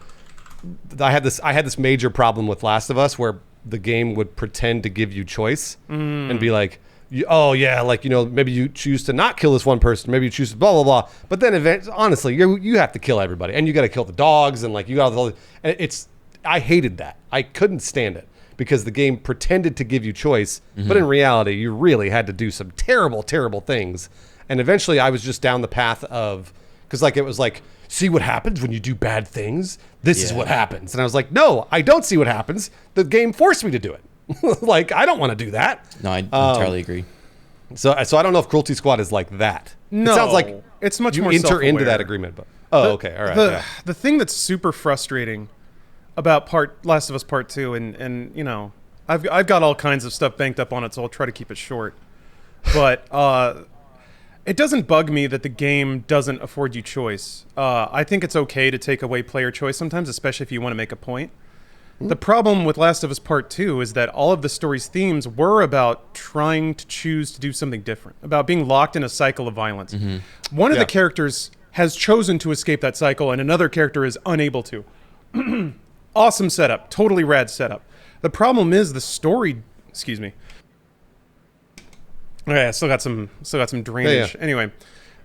Speaker 1: I had this major problem with Last of Us, where the game would pretend to give you choice and be like, oh yeah, like, maybe you choose to not kill this one person, maybe you choose to blah blah blah, but then honestly you have to kill everybody, and you got to kill the dogs, and like you got all I hated that. I couldn't stand it, because the game pretended to give you choice, but in reality you really had to do some terrible things. And eventually I was just down the path of, because like it was like, see what happens when you do bad things, this is what happens. And I was like, no, I don't see what happens, the game forced me to do it. Like, I don't want to do that.
Speaker 2: No, I entirely agree.
Speaker 1: So I don't know if Cruelty Squad is like that.
Speaker 3: No,
Speaker 1: it sounds like
Speaker 3: it's much more
Speaker 1: you enter
Speaker 3: self-aware.
Speaker 1: into that agreement. But okay, all right.
Speaker 3: The thing that's super frustrating about Last of Us Part 2, and I've got all kinds of stuff banked up on it, so I'll try to keep it short. But it doesn't bug me that the game doesn't afford you choice. I think it's okay to take away player choice sometimes, especially if you want to make a point. The problem with Last of Us Part 2 is that all of the story's themes were about trying to choose to do something different, about being locked in a cycle of violence. One of the characters has chosen to escape that cycle, and another character is unable to. Awesome setup, totally rad setup. The problem is the story. Excuse me. Okay, I still got some drainage. Anyway,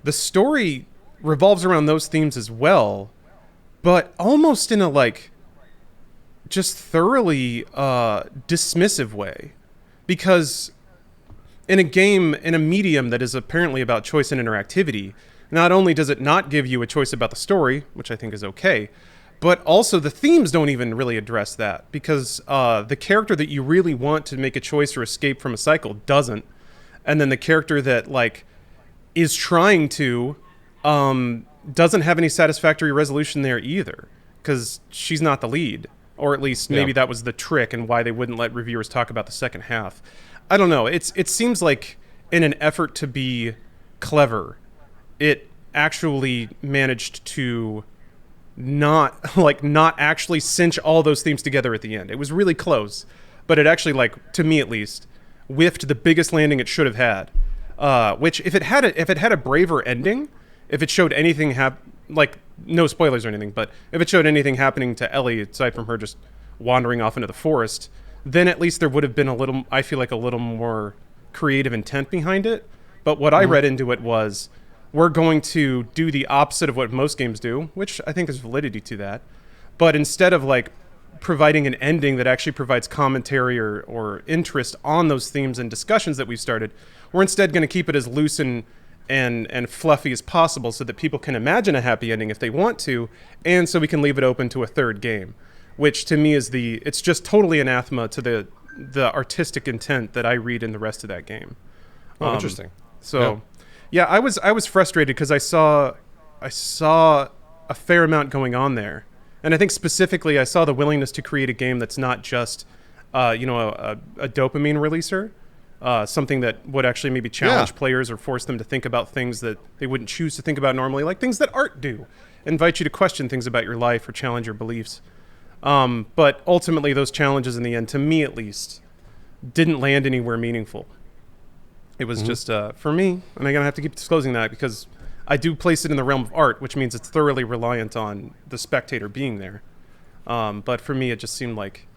Speaker 3: the story revolves around those themes as well, but almost in a like just thoroughly dismissive way, because in a game, in a medium that is apparently about choice and interactivity, not only does it not give you a choice about the story, which I think is okay, but also the themes don't even really address that, because the character that you really want to make a choice or escape from a cycle doesn't, and then the character that like is trying to doesn't have any satisfactory resolution there either, because she's not the lead. Or at least maybe that was the trick and why they wouldn't let reviewers talk about the second half. I don't know. It seems like in an effort to be clever, it actually managed to not actually cinch all those themes together at the end. It was really close, but it actually, like, to me at least, whiffed the biggest landing it should have had. Which if it had a braver ending, if it showed anything like no spoilers or anything, but if it showed anything happening to Ellie aside from her just wandering off into the forest, then at least there would have been I feel like a little more creative intent behind it. But what I read into it was, we're going to do the opposite of what most games do, which I think there's validity to that. But instead of like providing an ending that actually provides commentary or interest on those themes and discussions that we've started, we're instead going to keep it as loose and fluffy as possible so that people can imagine a happy ending if they want to, and so we can leave it open to a third game, which to me is it's just totally anathema to the artistic intent that I read in the rest of that game.
Speaker 1: Oh, interesting.
Speaker 3: So, yeah, I was frustrated because I saw a fair amount going on there, and I think specifically I saw the willingness to create a game that's not just, a dopamine releaser, something that would actually maybe challenge players or force them to think about things that they wouldn't choose to think about normally, like things that art do, invite you to question things about your life or challenge your beliefs. But ultimately, those challenges in the end, to me at least, didn't land anywhere meaningful. It was just, for me, and I'm going to have to keep disclosing that because I do place it in the realm of art, which means it's thoroughly reliant on the spectator being there. But for me, it just seemed like,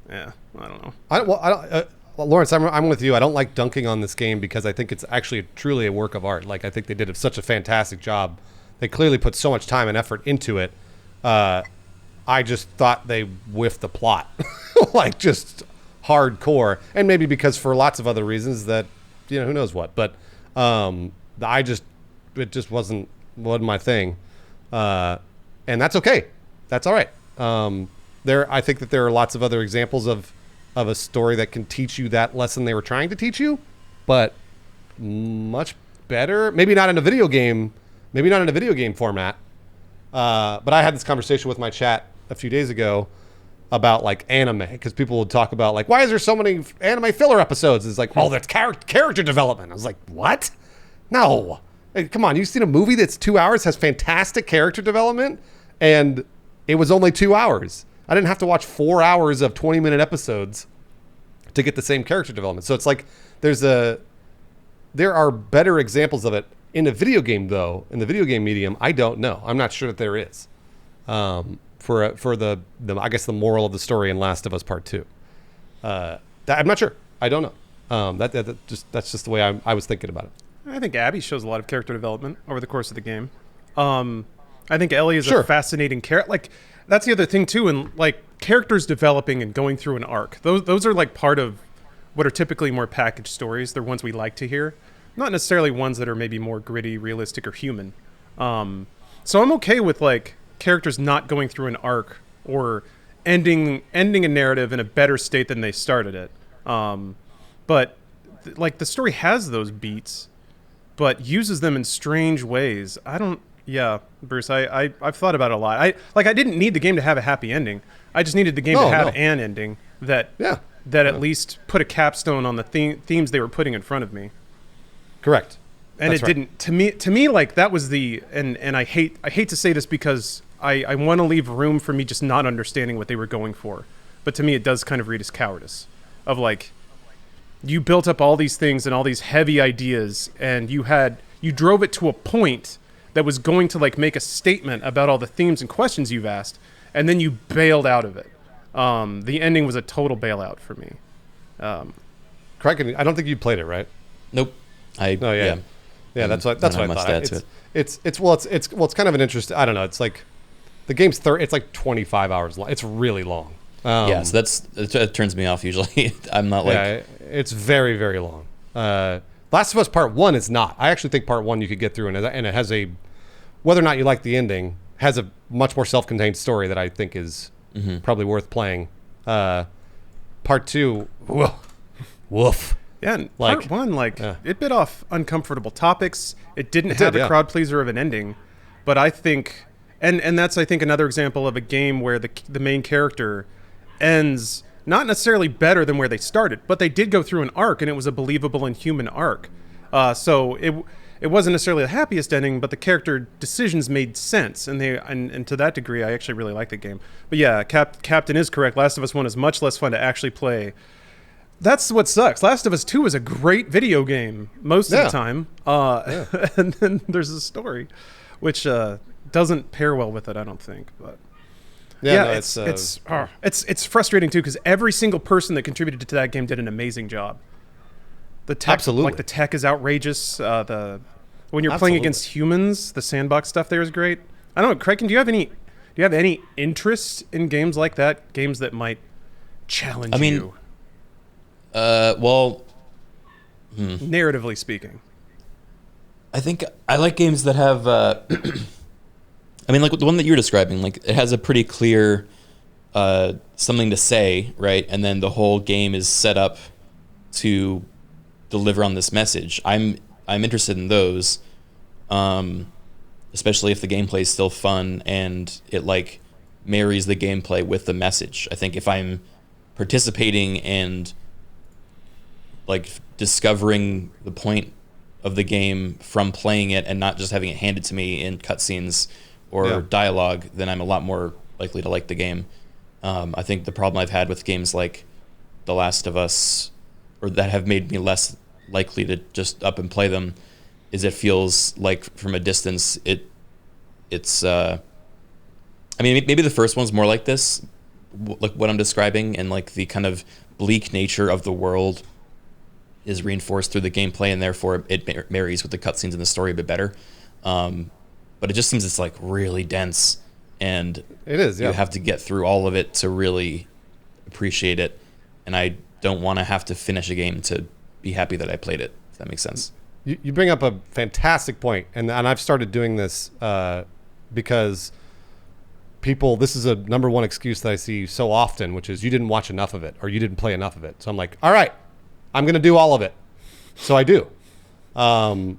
Speaker 3: I don't know.
Speaker 1: Lawrence, I'm with you. I don't like dunking on this game because I think it's actually truly a work of art. Like, I think they did such a fantastic job. They clearly put so much time and effort into it. I just thought they whiffed the plot, like just hardcore, and maybe because for lots of other reasons that, who knows what. But it just wasn't my thing, and that's okay. That's all right. I think that there are lots of other examples of a story that can teach you that lesson they were trying to teach you, but much better. Maybe not in a video game format. But I had this conversation with my chat a few days ago about like anime, because people would talk about like, why is there so many anime filler episodes? It's like, that's character development. I was like, what? No. Hey, come on, you've seen a movie that's 2 hours, has fantastic character development, and it was only 2 hours. I didn't have to watch 4 hours of 20-minute episodes to get the same character development. So it's like there are better examples of it in a video game, though. In the video game medium, I don't know. I'm not sure that there is. For the I guess the moral of the story in Last of Us Part 2. I'm not sure. I don't know. That's just the way I was thinking about it.
Speaker 3: I think Abby shows a lot of character development over the course of the game. I think Ellie is a fascinating character. Like, that's the other thing too, and like characters developing and going through an arc. Those are like part of what are typically more packaged stories. They're ones we like to hear, not necessarily ones that are maybe more gritty, realistic, or human. So I'm okay with like characters not going through an arc or ending a narrative in a better state than they started it. But like the story has those beats, but uses them in strange ways. Bruce, I've thought about it a lot. I didn't need the game to have a happy ending. I just needed the game to have an ending that at least put a capstone on the themes they were putting in front of me.
Speaker 1: Correct.
Speaker 3: And it didn't. To me, like that was and I hate to say this because I want to leave room for me just not understanding what they were going for. But to me, it does kind of read as cowardice of like, you built up all these things and all these heavy ideas, and you drove it to a point that was going to like make a statement about all the themes and questions you've asked, and then you bailed out of it. The ending was a total bailout for me.
Speaker 1: Correct. I don't think you played it, right?
Speaker 2: Nope.
Speaker 1: Yeah. That's what I thought. It's kind of an interest. I don't know. It's like the game's it's like 25 hours long. It's really long.
Speaker 2: So it turns me off usually. I'm not like.
Speaker 1: Yeah, it's very, very long. Last of Us Part 1 is not. I actually think Part 1 you could get through, and it has whether or not you like the ending, has a much more self-contained story that I think is probably worth playing. Part 2, woof.
Speaker 3: Yeah, and Part 1, it bit off uncomfortable topics. It didn't have a crowd pleaser of an ending, but I think, and that's I think another example of a game where the main character ends not necessarily better than where they started, but they did go through an arc, and it was a believable and human arc. So it wasn't necessarily the happiest ending, but the character decisions made sense, and to that degree, I actually really like the game. But yeah, Captain is correct. Last of Us 1 is much less fun to actually play. That's what sucks. Last of Us 2 is a great video game most of the time. And then there's a story, which doesn't pair well with it, I don't think. But
Speaker 1: No,
Speaker 3: it's frustrating too because every single person that contributed to that game did an amazing job. The tech,
Speaker 1: absolutely,
Speaker 3: like the tech is outrageous. When you're
Speaker 1: Absolutely.
Speaker 3: playing against humans, the sandbox stuff there is great. I don't know, Kraken, do you have any interest in games like that? Games that might challenge you? Narratively speaking.
Speaker 2: I think I like games that have I mean, like the one that you're describing, like it has a pretty clear something to say, right? And then the whole game is set up to deliver on this message. I'm interested in those, especially if the gameplay is still fun and it like marries the gameplay with the message. I think if I'm participating and like discovering the point of the game from playing it and not just having it handed to me in cutscenes or dialogue, then I'm a lot more likely to like the game. I think the problem I've had with games like The Last of Us, or that have made me less likely to just up and play them, is it feels like from a distance it's I mean, maybe the first one's more like this, like what I'm describing, and like the kind of bleak nature of the world is reinforced through the gameplay, and therefore it marries with the cutscenes and the story a bit better. But it just seems it's like really dense, and
Speaker 1: it is.
Speaker 2: You have to get through all of it to really appreciate it. And I don't want to have to finish a game to be happy that I played it. If that makes sense.
Speaker 1: You bring up a fantastic point, and I've started doing this because people. This is a number one excuse that I see so often, which is you didn't watch enough of it or you didn't play enough of it. So I'm like, all right, I'm going to do all of it. So I do. And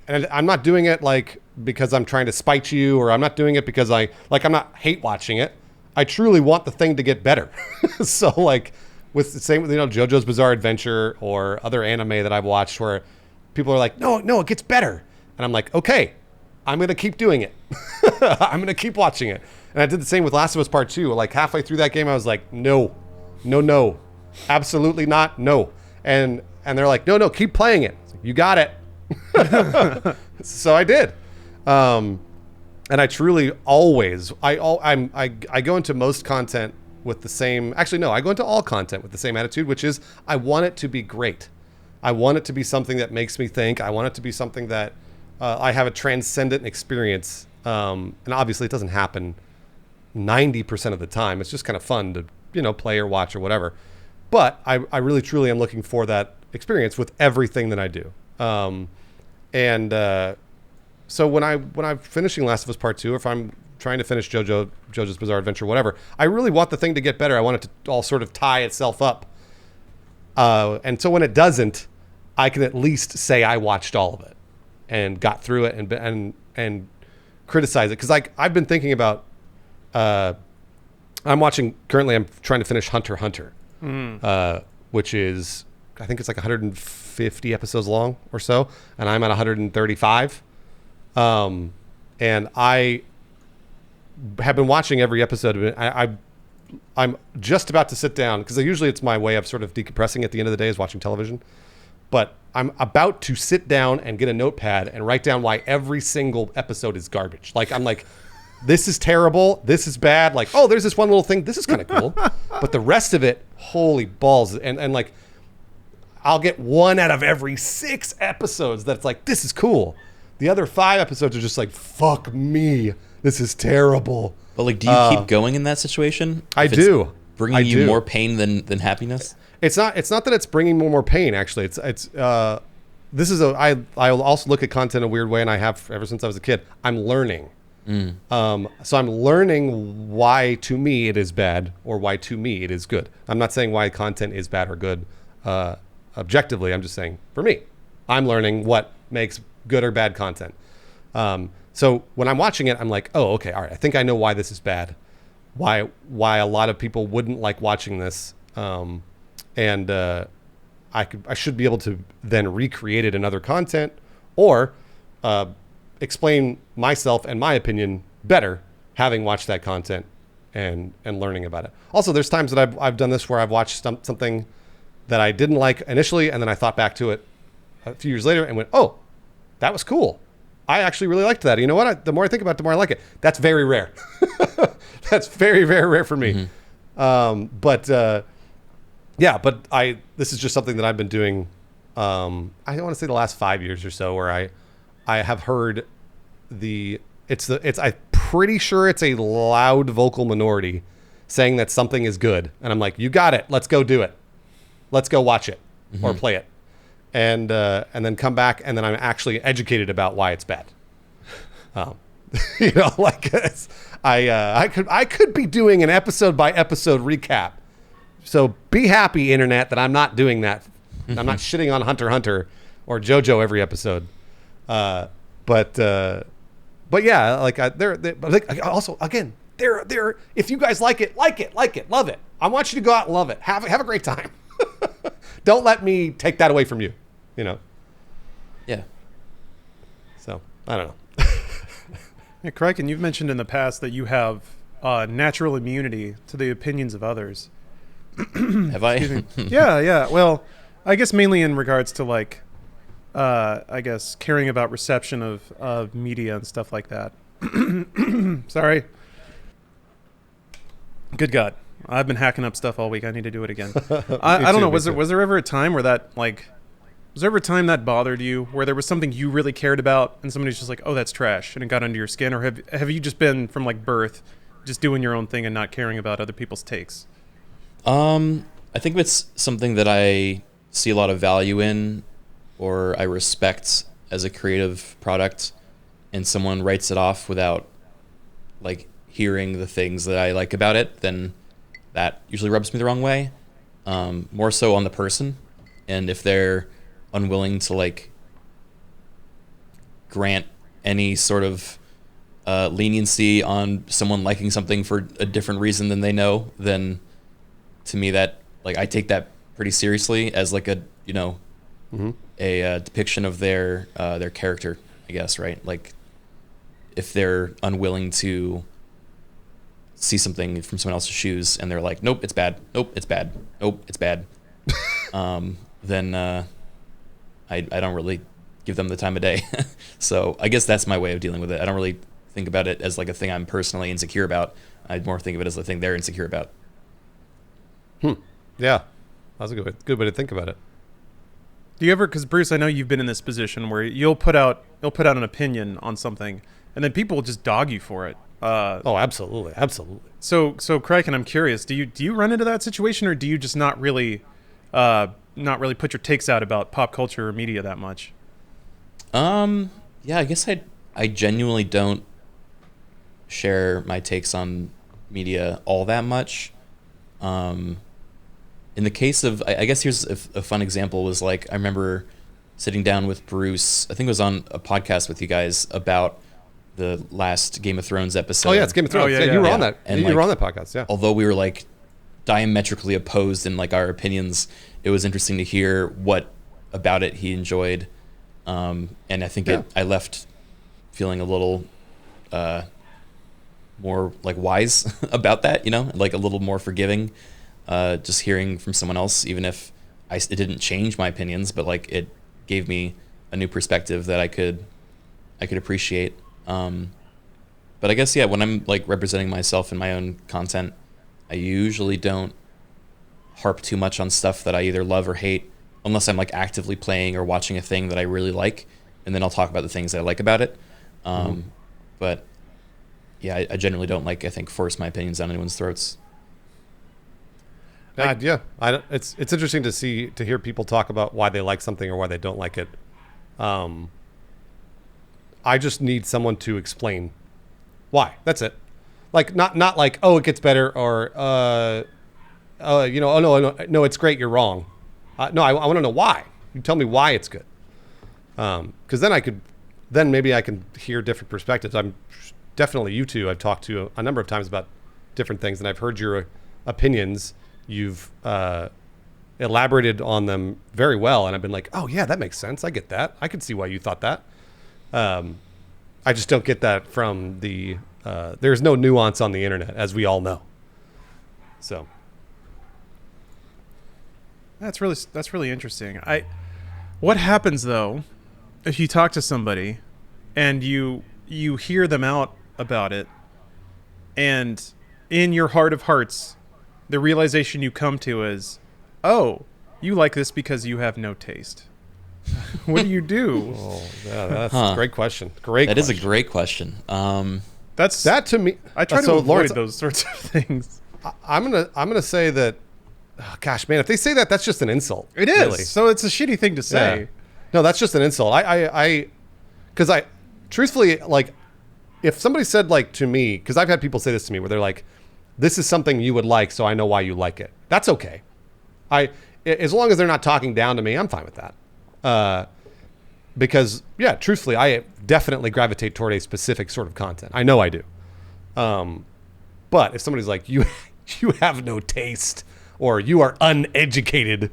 Speaker 1: I'm not doing it like because I'm trying to spite you, or I'm not doing it because I'm not hate watching it. I truly want the thing to get better. So like with the same with, JoJo's Bizarre Adventure or other anime that I've watched where people are like, no, it gets better. And I'm like, okay, I'm going to keep doing it. I'm going to keep watching it. And I did the same with Last of Us Part 2. Like halfway through that game, I was like, no, absolutely not. No. And they're like, no, keep playing it. Like, you got it. So I did. And I truly always, I go into most content with the same, actually no, I go into all content with the same attitude, which is I want it to be great. I want it to be something that makes me think. I want it to be something that I have a transcendent experience. And obviously it doesn't happen 90% of the time. It's just kind of fun to, play or watch or whatever. But I really truly am looking for that experience with everything that I do. So when I'm finishing Last of Us Part 2, or if I'm trying to finish JoJo's Bizarre Adventure, whatever, I really want the thing to get better. I want it to all sort of tie itself up. And so when it doesn't, I can at least say I watched all of it and got through it and criticize it. Because I've been thinking about, currently I'm trying to finish Hunter x Hunter, which is, I think it's like 150 episodes long or so, and I'm at 135. And I have been watching every episode of it. I'm just about to sit down, because usually it's my way of sort of decompressing at the end of the day is watching television. But I'm about to sit down and get a notepad and write down why every single episode is garbage. Like, I'm like, this is terrible. This is bad. Like, oh, there's this one little thing. This is kind of cool. But the rest of it, holy balls. And like, I'll get one out of every 6 episodes that's like, this is cool. The other 5 episodes are just like, fuck me. This is terrible.
Speaker 2: But like, do you keep going in that situation?
Speaker 1: I do.
Speaker 2: Bringing you more pain than happiness?
Speaker 1: It's not that it's bringing more pain. Actually, I'll also look at content in a weird way, and I have ever since I was a kid. I'm learning. So I'm learning why to me it is bad or why to me it is good. I'm not saying why content is bad or good objectively. I'm just saying for me, I'm learning what makes good or bad content. So when I'm watching it, I'm like, oh, okay, all right. I think I know why this is bad. Why a lot of people wouldn't like watching this. And I should be able to then recreate it in other content, or explain myself and my opinion better having watched that content and learning about it. Also, there's times that I've done this where I've watched something that I didn't like initially, and then I thought back to it a few years later and went, oh, that was cool. I actually really liked that. You know what? The more I think about it, the more I like it. That's very rare. That's very, very rare for me. But this is just something that I've been doing. I don't want to say the last 5 years or so, where I have heard I'm pretty sure it's a loud vocal minority saying that something is good. And I'm like, you got it. Let's go do it. Let's go watch it or play it. And then come back, and then I'm actually educated about why it's bad. I could be doing an episode by episode recap. So be happy, internet, that I'm not doing that. I'm not shitting on Hunter x Hunter or JoJo every episode. But yeah, also again, they're if you guys like it, love it. I want you to go out and love it. Have a great time. Don't let me take that away from you.
Speaker 2: Yeah.
Speaker 1: So I don't know.
Speaker 3: Yeah, Kraken, you've mentioned in the past that you have natural immunity to the opinions of others.
Speaker 2: Have I?
Speaker 3: Yeah. Well, I guess mainly in regards to caring about reception of media and stuff like that. Sorry. Good God. I've been hacking up stuff all week. I need to do it again. I don't know. Was there ever a time where was there ever a time that bothered you, where there was something you really cared about and somebody's just like, oh, that's trash, and it got under your skin? Or have you just been from birth just doing your own thing and not caring about other people's takes?
Speaker 2: I think if it's something that I see a lot of value in, or I respect as a creative product, and someone writes it off without hearing the things that I like about it, then that usually rubs me the wrong way. More so on the person, and if they're unwilling to grant any sort of leniency on someone liking something for a different reason than they know, then to me that I take that pretty seriously as a depiction of their character, I guess, right? If they're unwilling to see something from someone else's shoes and they're like, nope, it's bad, nope, it's bad, nope, it's bad, then I don't really give them the time of day. So I guess that's my way of dealing with it. I don't really think about it as a thing I'm personally insecure about. I'd more think of it as a thing they're insecure about.
Speaker 1: Yeah, that's a good way to think about it.
Speaker 3: Do you ever, because Bruce, I know you've been in this position where you'll put out an opinion on something, and then people will just dog you for it.
Speaker 1: Oh, absolutely.
Speaker 3: So Kraken, I'm curious. Do you run into that situation, or do you just not really put your takes out about pop culture or media that much?
Speaker 2: Yeah, I guess I genuinely don't share my takes on media all that much. In the case of, I guess here's a fun example was I remember sitting down with Bruce, I think it was on a podcast with you guys about the last Game of Thrones episode.
Speaker 1: Oh yeah, it's Game of Thrones.
Speaker 3: Oh, yeah.
Speaker 1: You were on that. And you were on that podcast, yeah.
Speaker 2: Although we were diametrically opposed in our opinions, it was interesting to hear what about it he enjoyed. And I think I left feeling a little more wise about that, a little more forgiving, just hearing from someone else, even if it didn't change my opinions, but it gave me a new perspective that I could appreciate. But I guess, yeah, when I'm representing myself in my own content, I usually don't harp too much on stuff that I either love or hate, unless I'm actively playing or watching a thing that I really like, and then I'll talk about the things that I like about it. But yeah, I generally don't I think force my opinions down anyone's throats.
Speaker 1: It's interesting to hear people talk about why they like something or why they don't like it. I just need someone to explain why. That's it. Not oh, it gets better, or oh no, it's great, you're wrong. No, I want to know why. You tell me why it's good. Because then maybe I can hear different perspectives. I'm definitely you two. I've talked to a number of times about different things, and I've heard your opinions. You've elaborated on them very well, and I've been like, oh yeah, that makes sense. I get that. I can see why you thought that. I just don't get that from the. There's no nuance on the internet, as we all know. So
Speaker 3: that's really interesting. What happens though if you talk to somebody and you hear them out about it, and in your heart of hearts, the realization you come to is, oh, you like this because you have no taste. What do you do?
Speaker 1: Oh, yeah, that's a great question. That
Speaker 2: is a great question.
Speaker 3: That to me, I try to avoid
Speaker 1: Lawrence,
Speaker 3: those sorts of things.
Speaker 1: I'm gonna say that. Oh, gosh, man, if they say that, that's just an insult.
Speaker 3: It is.
Speaker 1: Really.
Speaker 3: So it's a shitty thing to say.
Speaker 1: Yeah. No, that's just an insult. Because truthfully, like, if somebody said, like, to me, because I've had people say this to me where they're like, this is something you would like, so I know why you like it. That's okay. As long as they're not talking down to me, I'm fine with that. Because, yeah, truthfully, I definitely gravitate toward a specific sort of content. I know I do. But if somebody's like, you have no taste, or you are uneducated,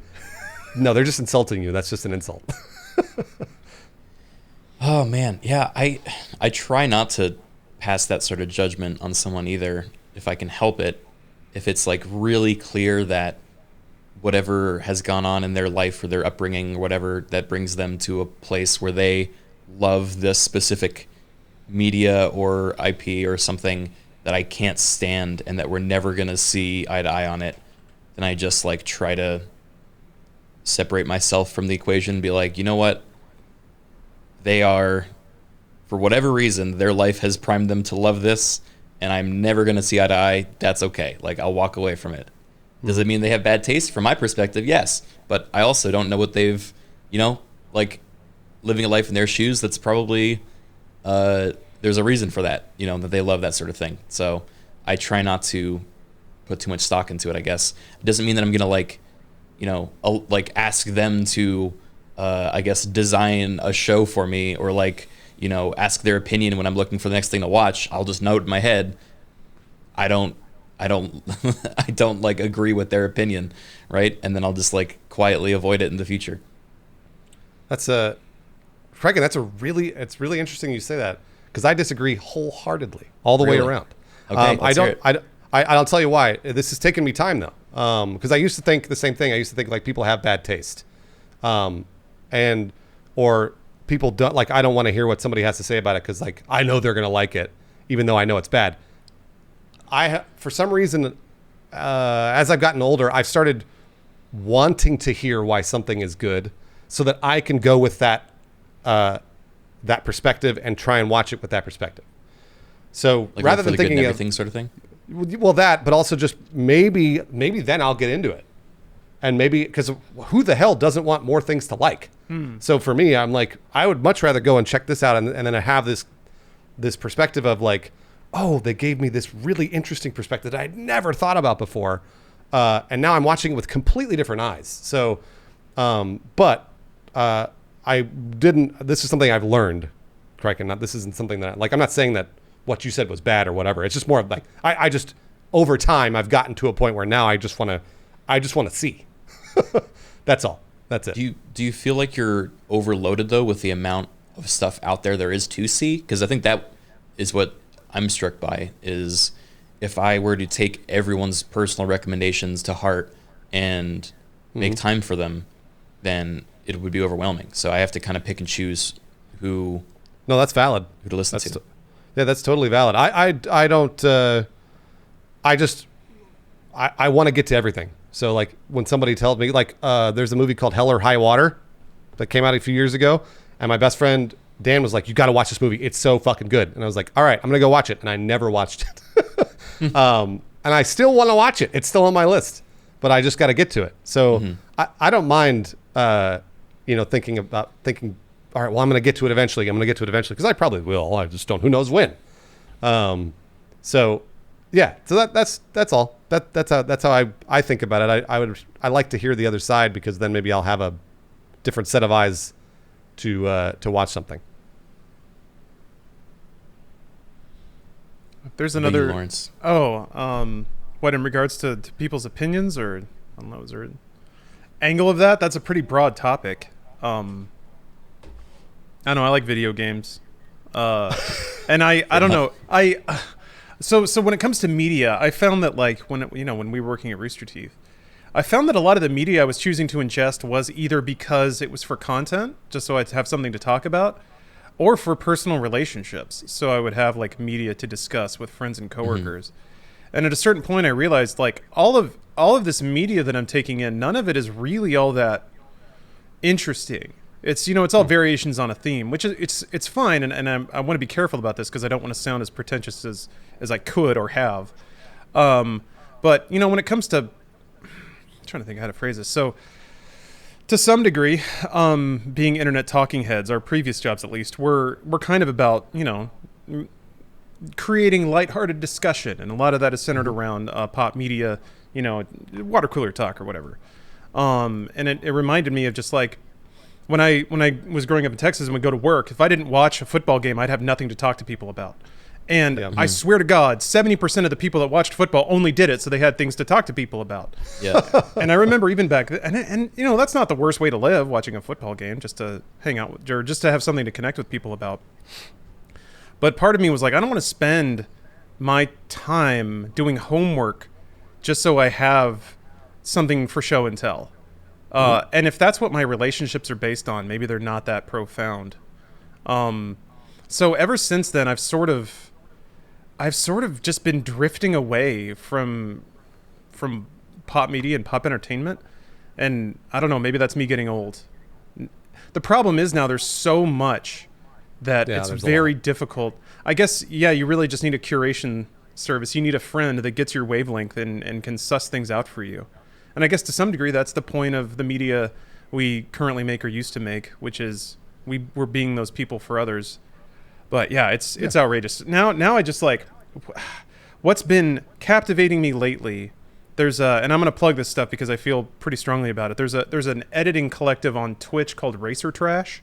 Speaker 1: no, they're just insulting you. That's just an insult.
Speaker 2: Oh man, yeah. I try not to pass that sort of judgment on someone either, if I can help it. If it's like really clear that whatever has gone on in their life or their upbringing or whatever that brings them to a place where they love this specific media or IP or something that I can't stand and that we're never gonna see eye to eye on it, then I just like try to separate myself from the equation and be like, you know what? They are, for whatever reason, their life has primed them to love this, and I'm never going to see eye to eye. That's okay. Like, I'll walk away from it. Does it mean they have bad taste? From my perspective, yes. But I also don't know what they've, like, living a life in their shoes, that's probably, there's a reason for that, that they love that sort of thing. So I try not to put too much stock into it, I guess. It doesn't mean that I'm going to, ask them to, I guess, design a show for me or, ask their opinion when I'm looking for the next thing to watch. I'll just note in my head, I don't I don't like agree with their opinion, right? And then I'll just like quietly avoid it in the future.
Speaker 1: It's really interesting you say that, because I disagree wholeheartedly all the way around.
Speaker 2: Okay,
Speaker 1: I'll tell you why. This has taken me time though, because I used to think the same thing. I used to think like people have bad taste, or people don't like. I don't want to hear what somebody has to say about it because like I know they're gonna like it, even though I know it's bad. For some reason, as I've gotten older, I've started wanting to hear why something is good, so that I can go with that perspective and try and watch it with that perspective. So
Speaker 2: like
Speaker 1: rather than thinking
Speaker 2: everything sort of thing.
Speaker 1: Well, that, but also just maybe then I'll get into it, and maybe because who the hell doesn't want more things to like? So for me, I'm like, I would much rather go and check this out, and then I have this perspective of like, oh, they gave me this really interesting perspective that I'd never thought about before, and now I'm watching it with completely different eyes. So, I didn't. This is something I've learned, correct? And this isn't something that I'm not saying that what you said was bad or whatever. It's just more of like I just over time I've gotten to a point where now I just want to see. That's all. That's it.
Speaker 2: Do you feel like you're overloaded though with the amount of stuff out there is to see? Because I think that is what I'm struck by, is if I were to take everyone's personal recommendations to heart and make time for them, then it would be overwhelming. So I have to kind of pick and choose who.
Speaker 1: No, that's valid.
Speaker 2: Who to listen to.
Speaker 1: Yeah, that's totally valid. I don't. I want to get to everything. So like when somebody tells me like there's a movie called Hell or High Water that came out a few years ago, and my best friend Dan was like, you got to watch this movie. It's so fucking good. And I was like, all right, I'm going to go watch it. And I never watched it. And I still want to watch it. It's still on my list, but I just got to get to it. So I don't mind, thinking, all right, well, I'm going to get to it eventually. Because I probably will. I just don't, who knows when. So that's all. That's how I think about it. I like to hear the other side, because then maybe I'll have a different set of eyes to watch something.
Speaker 3: There's another.
Speaker 2: Lawrence.
Speaker 3: What, in regards to people's opinions, or I don't know, is there an angle of that? That's a pretty broad topic. I don't know. I like video games, and I don't know. So when it comes to media, I found that like when we were working at Rooster Teeth, I found that a lot of the media I was choosing to ingest was either because it was for content, just so I'd have something to talk about, or for personal relationships. So I would have like media to discuss with friends and coworkers. And at a certain point I realized like all of this media that I'm taking in, none of it is really all that interesting. It's, you know, it's all variations on a theme, which is it's fine, and I want to be careful about this because I don't want to sound as pretentious as I could or have. But you know, when it comes to, I'm trying to think how to phrase this. So to some degree, being internet talking heads, our previous jobs at least, we're kind of about, you know, creating lighthearted discussion, and a lot of that is centered around pop media, you know, water cooler talk or whatever. And it reminded me of just like when I was growing up in Texas and would go to work, if I didn't watch a football game, I'd have nothing to talk to people about. And I swear to God, 70% of the people that watched football only did it so they had things to talk to people about.
Speaker 2: Yeah.
Speaker 3: And I remember even back then, and you know, that's not the worst way to live, watching a football game, just to hang out with, or just to have something to connect with people about. But part of me was like, I don't want to spend my time doing homework just so I have something for show and tell. And if that's what my relationships are based on, maybe they're not that profound. So ever since then, I've sort of just been drifting away from pop media and pop entertainment. And I don't know, maybe that's me getting old. The problem is now there's so much that it's very difficult. I guess, yeah, you really just need a curation service. You need a friend that gets your wavelength and can suss things out for you. And I guess to some degree, that's the point of the media we currently make or used to make, which is we're being those people for others. But yeah, it's outrageous. Now I just like, what's been captivating me lately. There's and I'm gonna plug this stuff because I feel pretty strongly about it. There's an editing collective on Twitch called Racer Trash.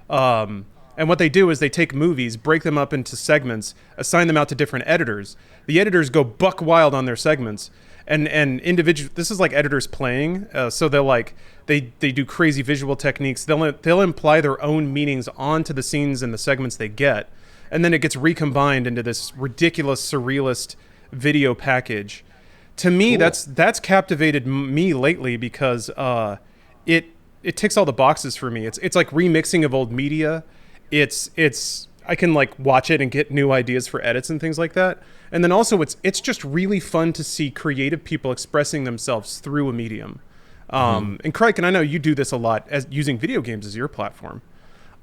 Speaker 3: And what they do is they take movies, break them up into segments, assign them out to different editors. The editors go buck wild on their segments. And individual, this is like editors playing. So they'll like, they do crazy visual techniques. They'll imply their own meanings onto the scenes and the segments they get. And then it gets recombined into this ridiculous surrealist video package. To me, cool. that's captivated me lately because it ticks all the boxes for me. It's like remixing of old media. It's I can like watch it and get new ideas for edits and things like that. And then also it's just really fun to see creative people expressing themselves through a medium. And Crike, and I know you do this a lot as using video games as your platform.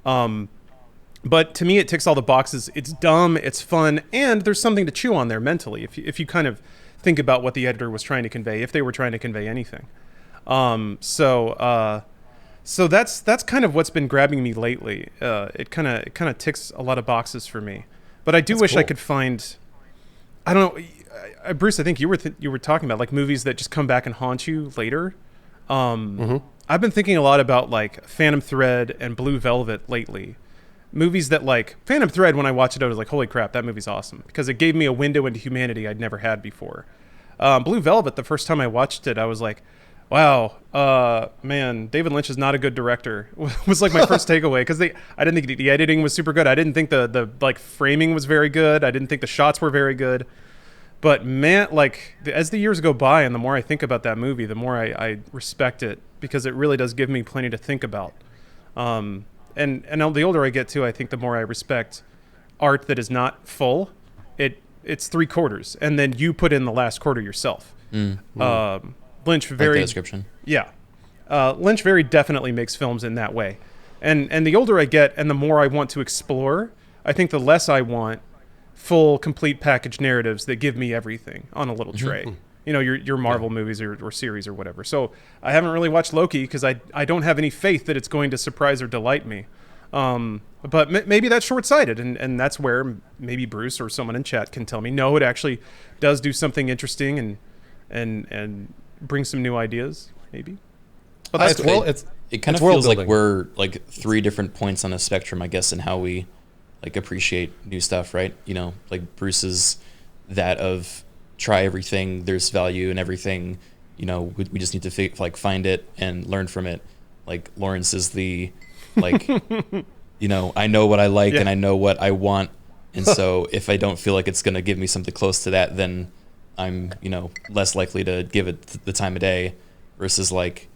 Speaker 3: But to me, it ticks all the boxes. It's dumb, it's fun, and there's something to chew on there mentally if you kind of think about what the editor was trying to convey, if they were trying to convey anything. So that's kind of what's been grabbing me lately. It kind of ticks a lot of boxes for me. But I do wish cool. I could find, I don't know, Bruce, I think you were talking about like movies that just come back and haunt you later. I've been thinking a lot about like Phantom Thread and Blue Velvet lately. Movies that like Phantom Thread, when I watched it, I was like, holy crap, that movie's awesome because it gave me a window into humanity I'd never had before. Blue Velvet, the first time I watched it, I was like, wow, man, David Lynch is not a good director. Was like my first takeaway because I didn't think the editing was super good. I didn't think the like framing was very good. I didn't think the shots were very good. But man, like as the years go by and the more I think about that movie, the more I respect it because it really does give me plenty to think about. And the older I get too, I think the more I respect art that is not full. It's 3/4, and then you put in the last quarter yourself. Lynch very
Speaker 2: like the description.
Speaker 3: Yeah, Lynch very definitely makes films in that way, and the older I get and the more I want to explore, I think the less I want full, complete package narratives that give me everything on a little tray. You know, your Marvel movies or series or whatever. So I haven't really watched Loki because I don't have any faith that it's going to surprise or delight me. But maybe that's short-sighted, and that's where maybe Bruce or someone in chat can tell me, no, it actually does do something interesting and bring some new ideas, maybe.
Speaker 2: But that's cool. It kind of feels like we're like 3 different points on a spectrum, I guess, in how we like appreciate new stuff, right? You know, like Bruce's that of try everything, there's value in everything, you know, we just need to like find it and learn from it. Like Lawrence is the like you know, I know what I like and I know what I want, and so if I don't feel like it's going to give me something close to that, then I'm, you know, less likely to give it the time of day, versus like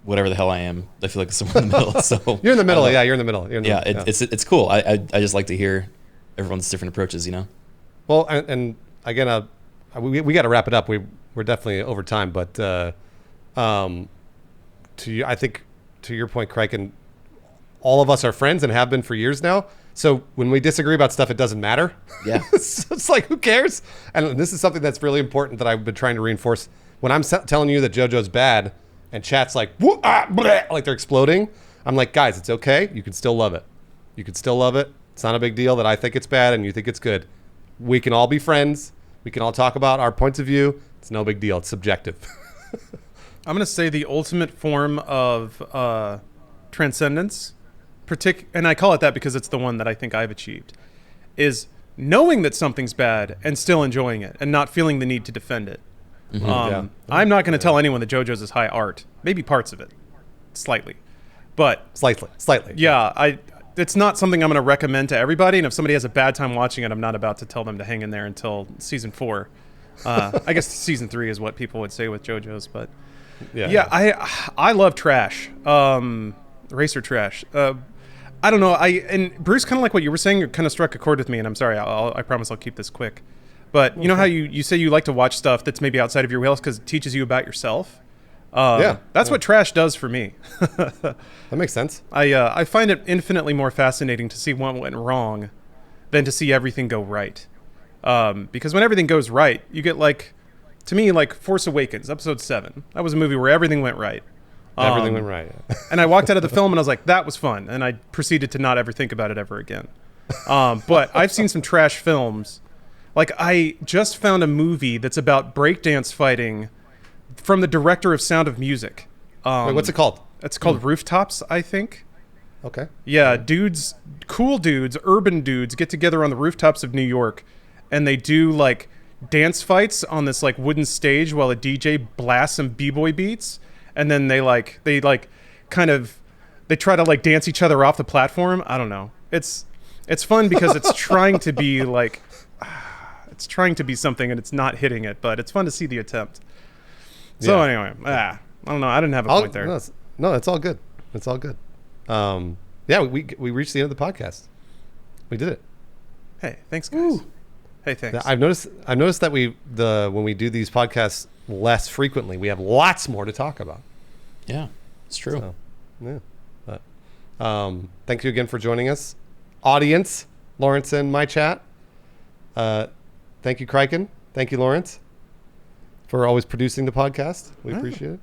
Speaker 2: whatever the hell I am. I feel like it's somewhere in the middle. So
Speaker 1: you're in the middle. Yeah, you're in the middle.
Speaker 2: It's cool. I just like to hear everyone's different approaches.
Speaker 1: Well, and again, we got to wrap it up. We're definitely over time, but I think to your point, Craig, and all of us are friends and have been for years now. So when we disagree about stuff, it doesn't matter.
Speaker 2: Yeah.
Speaker 1: It's like, who cares? And this is something that's really important that I've been trying to reinforce. When I'm telling you that JoJo's bad and chat's like, like they're exploding, I'm like, guys, it's okay. You can still love it. You can still love it. It's not a big deal that I think it's bad and you think it's good. We can all be friends. We can all talk about our points of view. It's no big deal. It's subjective.
Speaker 3: I'm going to say the ultimate form of transcendence, and I call it that because it's the one that I think I've achieved, is knowing that something's bad and still enjoying it and not feeling the need to defend it.
Speaker 1: Mm-hmm.
Speaker 3: I'm not going to tell anyone that JoJo's is high art. Maybe parts of it. Slightly. But
Speaker 1: Slightly.
Speaker 3: Yeah, it's not something I'm going to recommend to everybody, and if somebody has a bad time watching it, I'm not about to tell them to hang in there until season 4. I guess season 3 is what people would say with JoJo's, but yeah, I love trash, racer trash. I don't know. And Bruce, kind of like what you were saying, kind of struck a chord with me, and I'm sorry. I promise I'll keep this quick. But you know how you say you like to watch stuff that's maybe outside of your wheelhouse because it teaches you about yourself. That's what trash does for me.
Speaker 1: That makes sense.
Speaker 3: I find it infinitely more fascinating to see what went wrong than to see everything go right. Because when everything goes right, you get to me, Force Awakens, Episode 7. That was a movie where everything went right.
Speaker 1: Everything went right.
Speaker 3: And I walked out of the film and I was like, that was fun. And I proceeded to not ever think about it ever again. But I've seen some trash films. I just found a movie that's about breakdance fighting from the director of Sound of Music.
Speaker 1: Wait, what's it called?
Speaker 3: It's called Rooftops, I think.
Speaker 1: Okay.
Speaker 3: Yeah, cool dudes, urban dudes get together on the rooftops of New York and they do dance fights on this wooden stage while a DJ blasts some b-boy beats, and then they try to dance each other off the platform. I don't know. It's fun because it's trying to be it's trying to be something and it's not hitting it, but it's fun to see the attempt. So anyway, I don't know. I didn't have a point there.
Speaker 1: No, it's all good. It's all good. We reached the end of the podcast. We did it.
Speaker 3: Hey, thanks, guys. Ooh. Hey, thanks.
Speaker 1: I've noticed that when we do these podcasts less frequently, we have lots more to talk about.
Speaker 2: Yeah, it's true.
Speaker 1: So, yeah. But, thank you again for joining us, audience, Lawrence and my chat. Thank you, Criken. Thank you, Lawrence, for always producing the podcast. We appreciate it.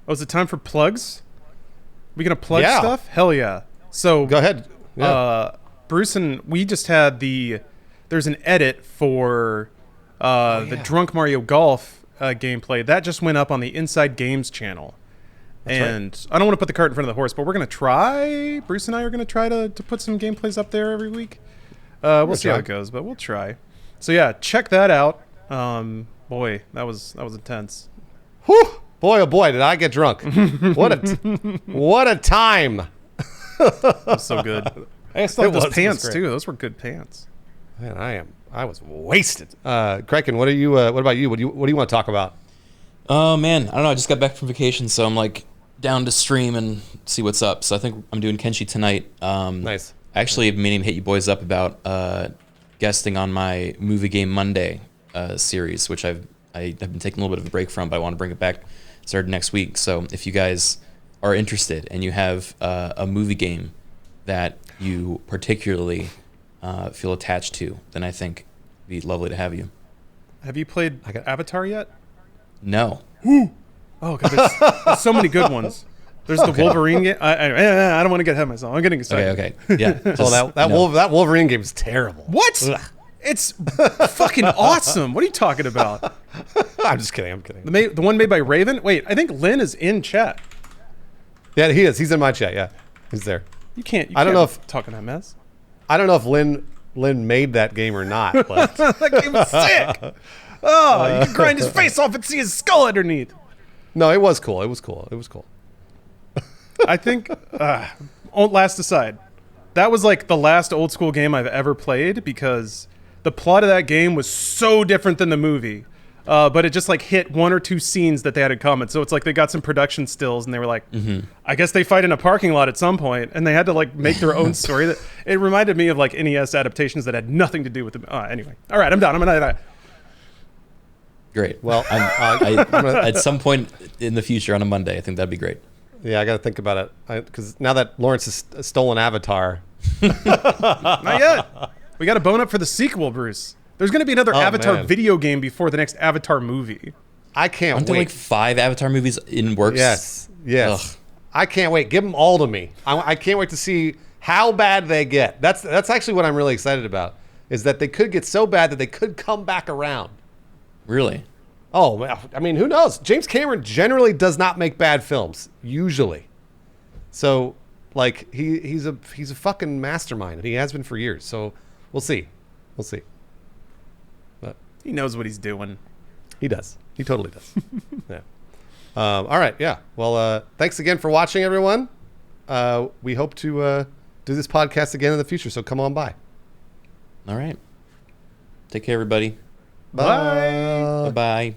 Speaker 3: Oh, is it time for plugs? We gonna plug stuff? Hell yeah. So
Speaker 1: go ahead. Yeah.
Speaker 3: Bruce and we just had there's an edit for the Drunk Mario Golf gameplay that just went up on the Inside Games channel. That's right. I don't want to put the cart in front of the horse, but we're gonna try. Bruce and I are gonna try to put some gameplays up there every week. We'll see how it goes, but we'll try. So yeah, check that out. Boy, that was intense.
Speaker 1: Whew. Boy, oh boy, did I get drunk. What a time.
Speaker 3: That was so good. I still have those pants too. Those were good pants.
Speaker 1: Man, I was wasted. Kraken, what about you? What do you want to talk about?
Speaker 2: Oh man, I don't know. I just got back from vacation, so I'm down to stream and see what's up. So I think I'm doing Kenshi tonight.
Speaker 1: Nice.
Speaker 2: I actually have been meaning to hit you boys up about guesting on my Movie Game Monday series, which I've been taking a little bit of a break from, but I want to bring it back started next week. So if you guys are interested and you have a movie game that you particularly feel attached to, then I think it'd be lovely to have you.
Speaker 3: Have you played Avatar yet?
Speaker 2: No.
Speaker 3: Oh god, there's so many good ones. There's the Wolverine game. I don't want to get ahead of myself. I'm getting excited.
Speaker 2: Okay. Yeah.
Speaker 1: That Wolverine game is terrible.
Speaker 3: What? Ugh. It's fucking awesome. What are you talking about?
Speaker 1: I'm just kidding.
Speaker 3: The one made by Raven? Wait, I think Lynn is in chat.
Speaker 1: Yeah, he is. He's in my chat. Yeah, he's there.
Speaker 3: You can't
Speaker 1: I don't know if
Speaker 3: talking that mess.
Speaker 1: I don't know if Lynn made that game or not. But
Speaker 3: that game was sick. Oh, you can grind his face off and see his skull underneath.
Speaker 1: No, it was cool.
Speaker 3: I think, last aside, that was the last old school game I've ever played because the plot of that game was so different than the movie. but it just like hit one or two scenes that they had in common. So it's like they got some production stills and they were like, I guess they fight in a parking lot at some point, and they had to like make their own story. That it reminded me of like NES adaptations that had nothing to do with the. Anyway, all right, I'm done. I'm gonna.
Speaker 2: Great. Well, at some point in the future on a Monday, I think that'd be great.
Speaker 1: Yeah, I got to think about it because now that Lawrence has stolen Avatar.
Speaker 3: Not yet. We got to bone up for the sequel, Bruce. There's going to be another Avatar video game before the next Avatar movie.
Speaker 1: I can't
Speaker 2: Aren't
Speaker 1: wait.
Speaker 2: there like 5 Avatar movies in works?
Speaker 1: Yes.
Speaker 2: Ugh.
Speaker 1: I can't wait. Give them all to me. I can't wait to see how bad they get. That's actually what I'm really excited about, is that they could get so bad that they could come back around.
Speaker 2: Really?
Speaker 1: Oh, I mean, who knows? James Cameron generally does not make bad films, usually. So, like, he's a fucking mastermind, and he has been for years. So, we'll see. But
Speaker 3: He knows what he's doing.
Speaker 1: he does. He totally does. Yeah. All right. Yeah. Well, thanks again for watching, everyone. We hope to do this podcast again in the future. So come on by.
Speaker 2: All right. Take care, everybody.
Speaker 1: Bye.
Speaker 2: Bye-bye.